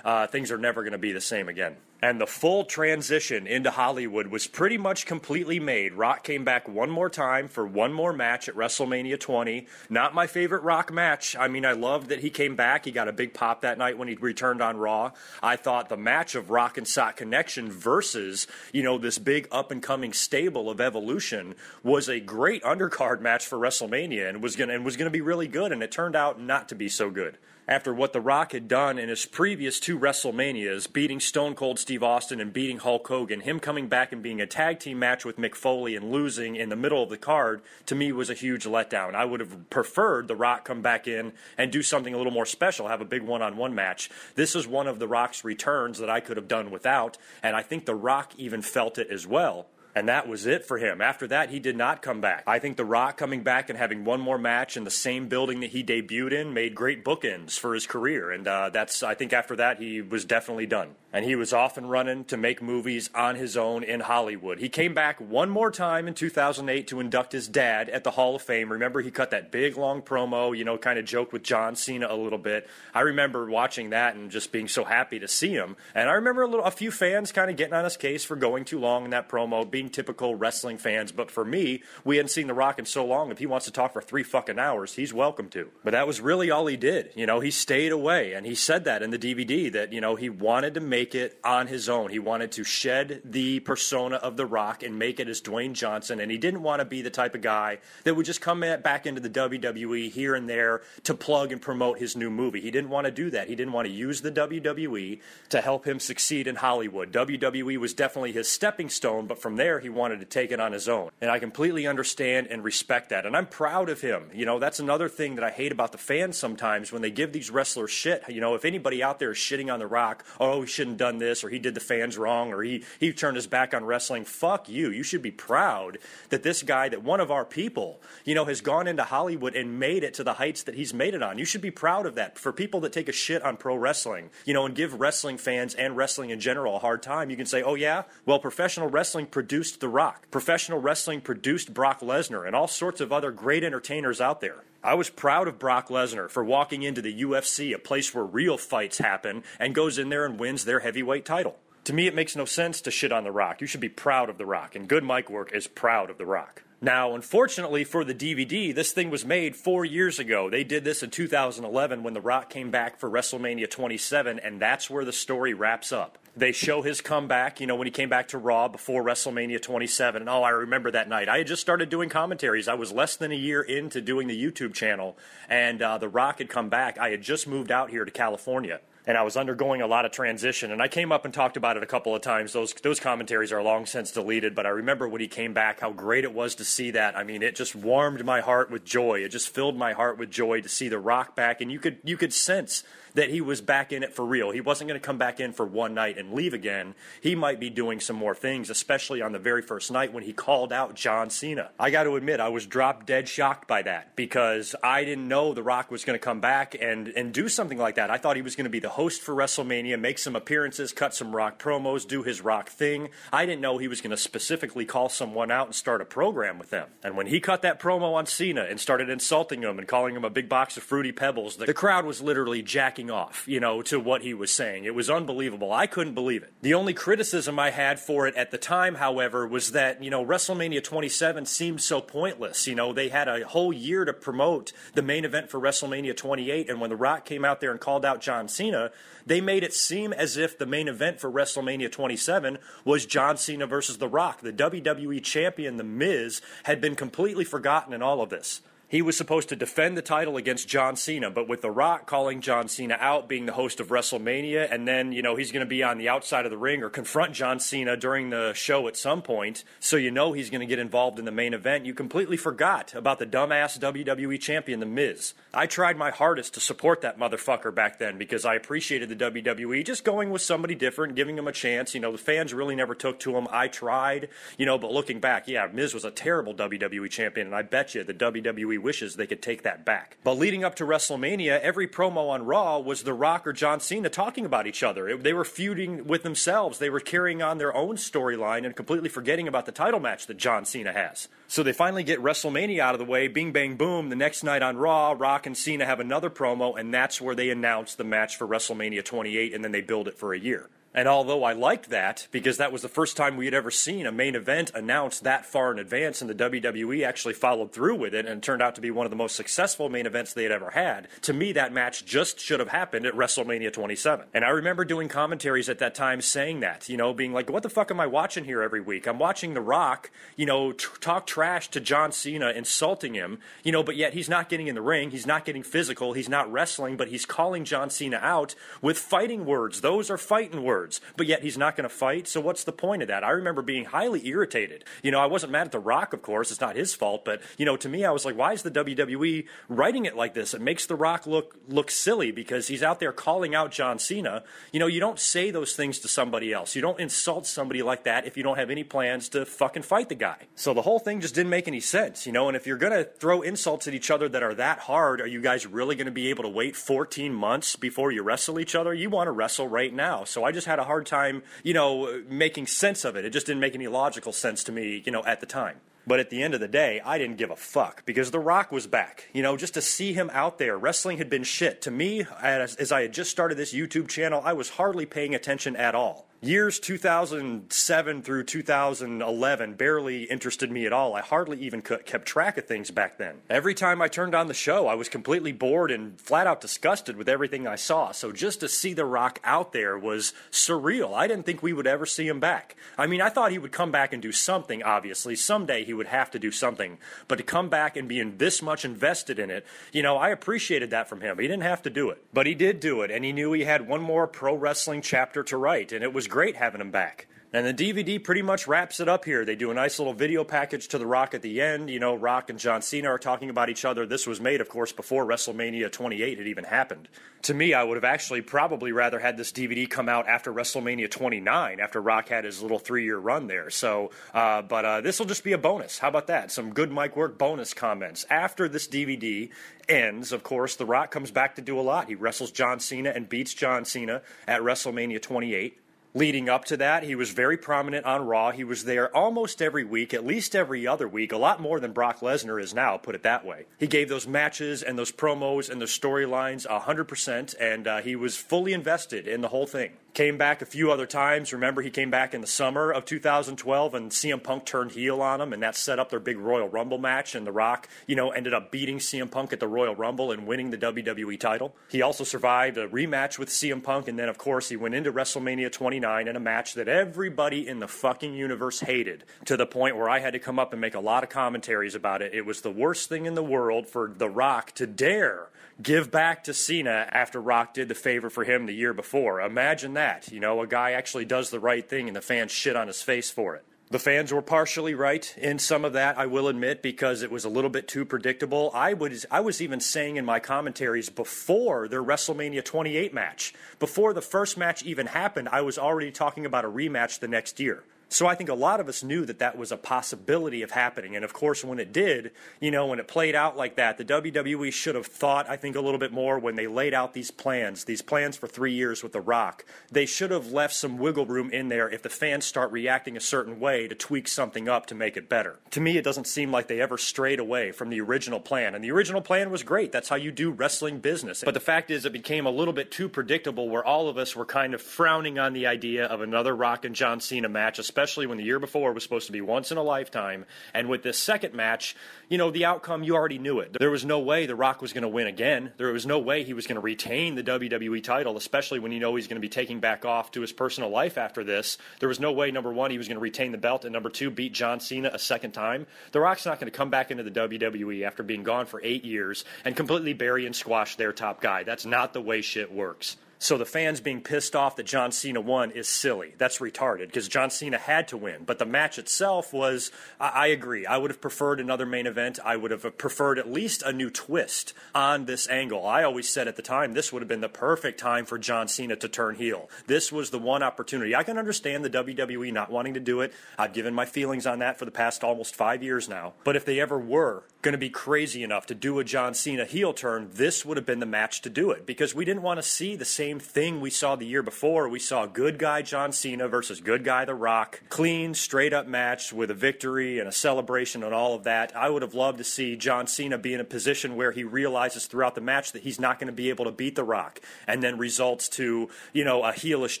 Speaker 1: things are never going to be the same again. And the full transition into Hollywood was pretty much completely made. Rock came back one more time for one more match at WrestleMania 20. Not my favorite Rock match. I mean, I loved that he came back. He got a big pop that night when he returned on Raw. I thought the match of Rock and Sock Connection versus, you know, this big up-and-coming stable of Evolution was a great undercard match for WrestleMania and was gonna be really good, and it turned out not to be so good. After what The Rock had done in his previous two WrestleManias, beating Stone Cold Steve Austin and beating Hulk Hogan, him coming back and being a tag team match with Mick Foley and losing in the middle of the card, to me was a huge letdown. I would have preferred The Rock come back in and do something a little more special, have a big one-on-one match. This is one of The Rock's returns that I could have done without, and I think The Rock even felt it as well. And that was it for him. After that, he did not come back. I think The Rock coming back and having one more match in the same building that he debuted in made great bookends for his career. And I think after that, he was definitely done. And he was off and running to make movies on his own in Hollywood. He came back one more time in 2008 to induct his dad at the Hall of Fame. Remember, he cut that big, long promo, you know, kind of joked with John Cena a little bit. I remember watching that and just being so happy to see him. And I remember a few fans kind of getting on his case for going too long in that promo, being typical wrestling fans. But for me, we hadn't seen The Rock in so long. If he wants to talk for 3 fucking hours, he's welcome to. But that was really all he did. You know, he stayed away. And he said that in the DVD, that, you know, he wanted to make it on his own. He wanted to shed the persona of The Rock and make it as Dwayne Johnson. And he didn't want to be the type of guy that would just come back into the WWE here and there to plug and promote his new movie. He didn't want to do that. He didn't want to use the WWE to help him succeed in Hollywood. WWE was definitely his stepping stone, but from there he wanted to take it on his own. And I completely understand and respect that. And I'm proud of him. You know, that's another thing that I hate about the fans sometimes when they give these wrestlers shit. You know, if anybody out there is shitting on The Rock, oh, he shouldn't have done this, or he did the fans wrong, or he turned his back on wrestling, fuck you. You should be proud that this guy, that one of our people, you know, has gone into Hollywood and made it to the heights that he's made it on. You should be proud of that. For people that take a shit on pro wrestling, you know, and give wrestling fans and wrestling in general a hard time, you can say, oh yeah, well, professional wrestling produced The Rock. Professional wrestling produced Brock Lesnar and all sorts of other great entertainers out there. I was proud of Brock Lesnar for walking into the UFC, a place where real fights happen, and goes in there and wins their heavyweight title. To me, it makes no sense to shit on The Rock. You should be proud of The Rock, and GoodMicWork is proud of The Rock. Now, unfortunately for the DVD, this thing was made 4 years ago. They did this in 2011 when The Rock came back for WrestleMania 27, and that's where the story wraps up. They show his comeback, you know, when he came back to Raw before WrestleMania 27. And, oh, I remember that night. I had just started doing commentaries. I was less than a year into doing the YouTube channel, and The Rock had come back. I had just moved out here to California, and I was undergoing a lot of transition. And I came up and talked about it a couple of times. Those commentaries are long since deleted, but I remember when he came back, how great it was to see that. I mean, it just warmed my heart with joy. It just filled my heart with joy to see The Rock back, and you could sense that he was back in it for real. He wasn't going to come back in for one night and leave again. He might be doing some more things, especially on the very first night when he called out John Cena. I got to admit, I was drop dead shocked by that, because I didn't know The Rock was going to come back and do something like that. I thought he was going to be the host for WrestleMania, make some appearances, cut some Rock promos, do his Rock thing. I didn't know he was going to specifically call someone out and start a program with them. And when he cut that promo on Cena and started insulting him and calling him a big box of Fruity Pebbles, the crowd was literally jacking off, you know, to what he was saying. It was unbelievable. I couldn't believe it. The only criticism I had for it at the time, however, was that, you know, WrestleMania 27 seemed so pointless. You know, they had a whole year to promote the main event for WrestleMania 28, and when The Rock came out there and called out John Cena, they made it seem as if the main event for WrestleMania 27 was John Cena versus The Rock. The WWE champion, The Miz, had been completely forgotten in all of this. He was supposed to defend the title against John Cena, but with The Rock calling John Cena out, being the host of WrestleMania, and then, you know, he's going to be on the outside of the ring or confront John Cena during the show at some point, so you know he's going to get involved in the main event. You completely forgot about the dumbass WWE champion, The Miz. I tried my hardest to support that motherfucker back then because I appreciated the WWE just going with somebody different, giving him a chance. You know, the fans really never took to him. I tried, you know, but looking back, yeah, Miz was a terrible WWE champion, and I bet you the WWE wishes they could take that back. But leading up to WrestleMania, every promo on Raw was The Rock or John Cena talking about each other. They were feuding with themselves. They were carrying on their own storyline and completely forgetting about the title match that John Cena has. So they finally get WrestleMania out of the way, bing, bang, boom. The next night on Raw, Rock and Cena have another promo, and that's where they announce the match for WrestleMania 28, and then they build it for a year. And although I liked that, because that was the first time we had ever seen a main event announced that far in advance, and the WWE actually followed through with it, and it turned out to be one of the most successful main events they had ever had, to me that match just should have happened at WrestleMania 27. And I remember doing commentaries at that time saying that, you know, being like, what the fuck am I watching here every week? I'm watching The Rock, you know, talk trash to John Cena, insulting him, you know, but yet he's not getting in the ring, he's not getting physical, he's not wrestling, but he's calling John Cena out with fighting words. Those are fighting words. But yet he's not going to fight, so what's the point of that? I remember being highly irritated. You know, I wasn't mad at The Rock, of course, it's not his fault, but, you know, to me, I was like, why is the WWE writing it like this? It makes The Rock look silly because he's out there calling out John Cena. You know, you don't say those things to somebody else. You don't insult somebody like that if you don't have any plans to fucking fight the guy. So the whole thing just didn't make any sense, you know, and if you're going to throw insults at each other that are that hard, are you guys really going to be able to wait 14 months before you wrestle each other? You want to wrestle right now. So I just had a hard time, you know, making sense of it. It just didn't make any logical sense to me, you know, at the time. But at the end of the day, I didn't give a fuck because The Rock was back. You know, just to see him out there, wrestling had been shit. To me, as I had just started this YouTube channel, I was hardly paying attention at all. Years 2007 through 2011 barely interested me at all. I hardly even kept track of things back then. Every time I turned on the show, I was completely bored and flat out disgusted with everything I saw. So just to see The Rock out there was surreal. I didn't think we would ever see him back. I mean, I thought he would come back and do something, obviously. Someday he would have to do something. But to come back and be this much invested in it, you know, I appreciated that from him. He didn't have to do it. But he did do it, and he knew he had one more pro wrestling chapter to write, and it was great having him back. And the DVD pretty much wraps it up here. They do a nice little video package to The Rock at the end. You know, Rock and John Cena are talking about each other. This was made, of course, before WrestleMania 28 had even happened. To me, I would have actually probably rather had this DVD come out after WrestleMania 29, after Rock had his little 3-year run there. So, but this will just be a bonus. How about that? Some GoodMicWork bonus comments. After this DVD ends, of course, The Rock comes back to do a lot. He wrestles John Cena and beats John Cena at WrestleMania 28. Leading up to that, he was very prominent on Raw. He was there almost every week, at least every other week, a lot more than Brock Lesnar is now, put it that way. He gave those matches and those promos and those storylines 100%, and he was fully invested in the whole thing.
Speaker 2: Came back a few other times. Remember, he came back in the summer of 2012 and CM Punk turned heel on him, and that set up their big Royal Rumble match, and The Rock, ended up beating CM Punk at the Royal Rumble and winning the WWE title. He also survived a rematch with CM Punk, and then, of course, he went into WrestleMania 29 in a match that everybody in the fucking universe hated, to the point where I had to come up and make a lot of commentaries about it. It was the worst thing in the world for The Rock to dare give back to Cena after Rock did the favor for him the year before. Imagine that. A guy actually does the right thing and the fans shit on his face for it. The fans were partially right in some of that, I will admit, because it was a little bit too predictable. I was even saying in my commentaries before their WrestleMania 28 match, before the first match even happened, I was already talking about a rematch the next year. So I think a lot of us knew that that was a possibility of happening. And, of course, when it did, when it played out like that, the WWE should have thought, I think, a little bit more when they laid out these plans for 3 years with The Rock. They should have left some wiggle room in there if the fans start reacting a certain way to tweak something up to make it better. To me, it doesn't seem like they ever strayed away from the original plan. And the original plan was great. That's how you do wrestling business. But the fact is, it became a little bit too predictable where all of us were kind of frowning on the idea of another Rock and John Cena match, especially when the year before was supposed to be once in a lifetime. And with this second match, the outcome, you already knew it. There was no way The Rock was going to win again. There was no way he was going to retain the WWE title, especially when he's going to be taking back off to his personal life after this. There was no way, number one, he was going to retain the belt, and number two, beat John Cena a second time. The Rock's not going to come back into the WWE after being gone for 8 years and completely bury and squash their top guy. That's not the way shit works. So the fans being pissed off that John Cena won is silly. That's retarded, because John Cena had to win. But the match itself was, I agree, I would have preferred another main event. I would have preferred at least a new twist on this angle. I always said at the time this would have been the perfect time for John Cena to turn heel. This was the one opportunity. I can understand the WWE not wanting to do it. I've given my feelings on that for the past almost 5 years now. But if they ever were going to be crazy enough to do a John Cena heel turn, this would have been the match to do it, because we didn't want to see the same thing we saw the year before. We saw good guy John Cena versus good guy The Rock. Clean, straight up match with a victory and a celebration and all of that. I would have loved to see John Cena be in a position where he realizes throughout the match that he's not going to be able to beat The Rock, and then results to, a heelish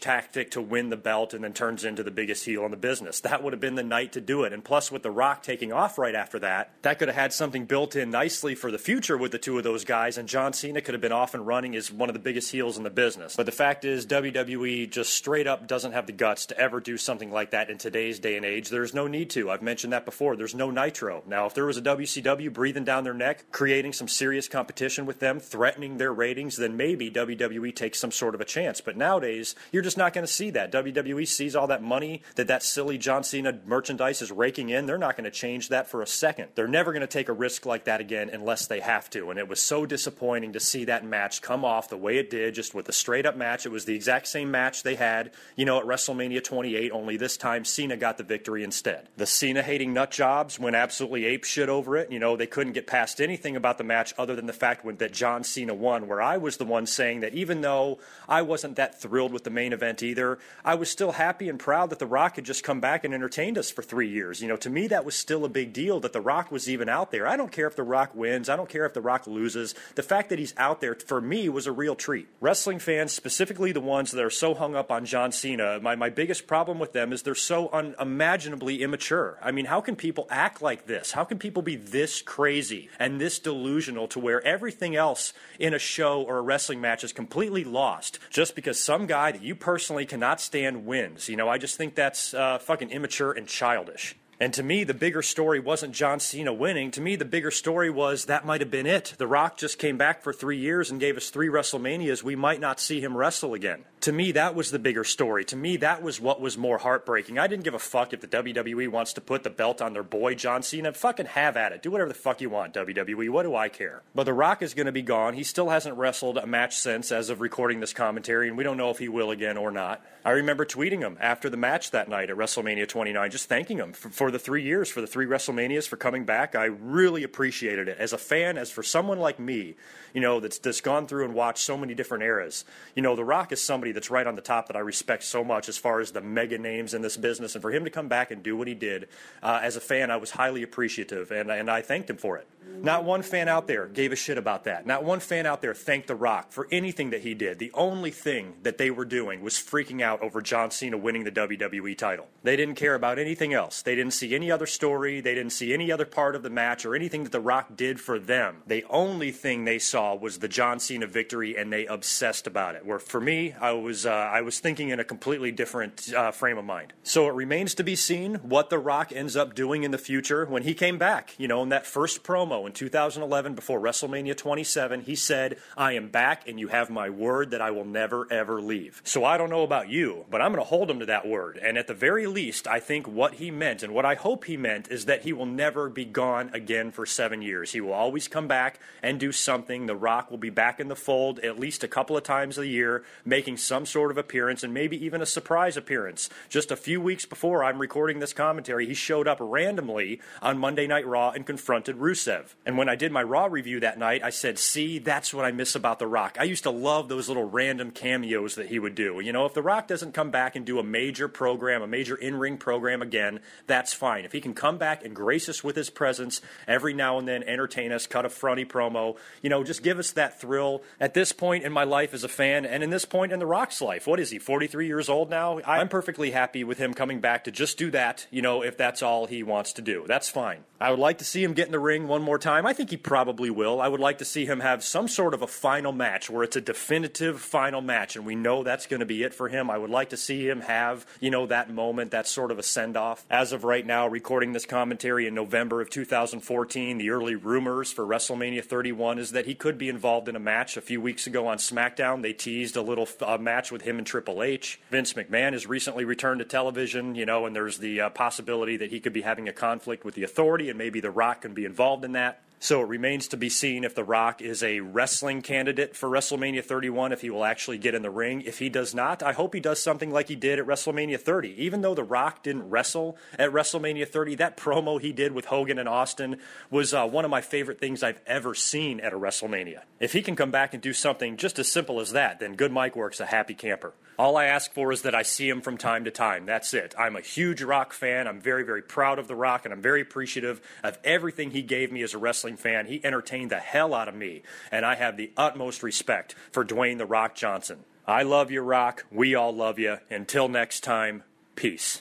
Speaker 2: tactic to win the belt and then turns into the biggest heel in the business. That would have been the night to do it. And plus, with The Rock taking off right after that, that could have had something built in nicely for the future with the two of those guys, and John Cena could have been off and running as one of the biggest heels in the business. But the fact is, WWE just straight up doesn't have the guts to ever do something like that in today's day and age. There's no need to. I've mentioned that before. There's no Nitro. Now, if there was a WCW breathing down their neck, creating some serious competition with them, threatening their ratings, then maybe WWE takes some sort of a chance. But nowadays, you're just not going to see that. WWE sees all that money that silly John Cena merchandise is raking in. They're not going to change that for a second. They're never going to take a risk like that again unless they have to. And it was so disappointing to see that match come off the way it did, just with the straight-up match. It was the exact same match they had, at WrestleMania 28, only this time Cena got the victory instead. The Cena-hating nutjobs went absolutely apeshit over it. They couldn't get past anything about the match other than the fact that John Cena won, where I was the one saying that even though I wasn't that thrilled with the main event either, I was still happy and proud that The Rock had just come back and entertained us for 3 years. To me, that was still a big deal that The Rock was even out there. I don't care if The Rock wins. I don't care if The Rock loses. The fact that he's out there, for me, was a real treat. Wrestling fans, specifically the ones that are so hung up on John Cena, my biggest problem with them is they're so unimaginably immature. I mean, how can people act like this? How can people be this crazy and this delusional to where everything else in a show or a wrestling match is completely lost just because some guy that you personally cannot stand wins? I just think that's fucking immature and childish. And to me, the bigger story wasn't John Cena winning. To me, the bigger story was that might have been it. The Rock just came back for 3 years and gave us 3 WrestleManias. We might not see him wrestle again. To me, that was the bigger story. To me, that was what was more heartbreaking. I didn't give a fuck if the WWE wants to put the belt on their boy John Cena. Fucking have at it. Do whatever the fuck you want, WWE. What do I care? But The Rock is going to be gone. He still hasn't wrestled a match since, as of recording this commentary, and we don't know if he will again or not. I remember tweeting him after the match that night at WrestleMania 29, just thanking him for the 3 years, for the 3 WrestleManias, for coming back. I really appreciated it. As a fan, as for someone like me, that's gone through and watched so many different eras, The Rock is somebody that's right on the top that I respect so much as far as the mega names in this business. And for him to come back and do what he did, as a fan, I was highly appreciative, and I thanked him for it. Not one fan out there gave a shit about that. Not one fan out there thanked The Rock for anything that he did. The only thing that they were doing was freaking out over John Cena winning the WWE title. They didn't care about anything else. They didn't see any other story. They didn't see any other part of the match or anything that The Rock did for them. The only thing they saw was the John Cena victory, and they obsessed about it. Where for me, I was thinking in a completely different frame of mind. So it remains to be seen what The Rock ends up doing in the future. When he came back, in that first promo in 2011 before WrestleMania 27, he said, "I am back, and you have my word that I will never, ever leave." So I don't know about you, but I'm going to hold him to that word. And at the very least, I think what he meant, and what I hope he meant, is that he will never be gone again for 7 years. He will always come back and do something. The Rock will be back in the fold at least a couple of times a year, making some sort of appearance, and maybe even a surprise appearance. Just a few weeks before I'm recording this commentary, he showed up randomly on Monday Night Raw and confronted Rusev. And when I did my Raw review that night, I said, see, that's what I miss about The Rock. I used to love those little random cameos that he would do. If The Rock doesn't come back and do a major program, a major in-ring program again, that's fine. If he can come back and grace us with his presence every now and then, entertain us, cut a fronty promo, just give us that thrill. At this point in my life as a fan, and in this point in The Rock's life, what is he, 43 years old now? I'm perfectly happy with him coming back to just do that, if that's all he wants to do. That's fine. I would like to see him get in the ring one more time. I think he probably will. I would like to see him have some sort of a final match where it's a definitive final match, and we know that's going to be it for him. I would like to see him have, that moment, that sort of a send-off. As of right now, recording this commentary in November of 2014, the early rumors for WrestleMania 31 is that he could be involved in a match. A few weeks ago on SmackDown, they teased a little match with him and Triple H. Vince McMahon has recently returned to television, and there's the possibility that he could be having a conflict with the Authority, and maybe The Rock can be involved in that. So it remains to be seen if The Rock is a wrestling candidate for WrestleMania 31, if he will actually get in the ring. If he does not, I hope he does something like he did at WrestleMania 30. Even though The Rock didn't wrestle at WrestleMania 30, that promo he did with Hogan and Austin was one of my favorite things I've ever seen at a WrestleMania. If he can come back and do something just as simple as that, then GoodMicWork's a happy camper. All I ask for is that I see him from time to time. That's it. I'm a huge Rock fan. I'm very, very proud of The Rock, and I'm very appreciative of everything he gave me as a wrestling fan. He entertained the hell out of me, and I have the utmost respect for Dwayne "The Rock" Johnson. I love you, Rock. We all love you. Until next time, peace.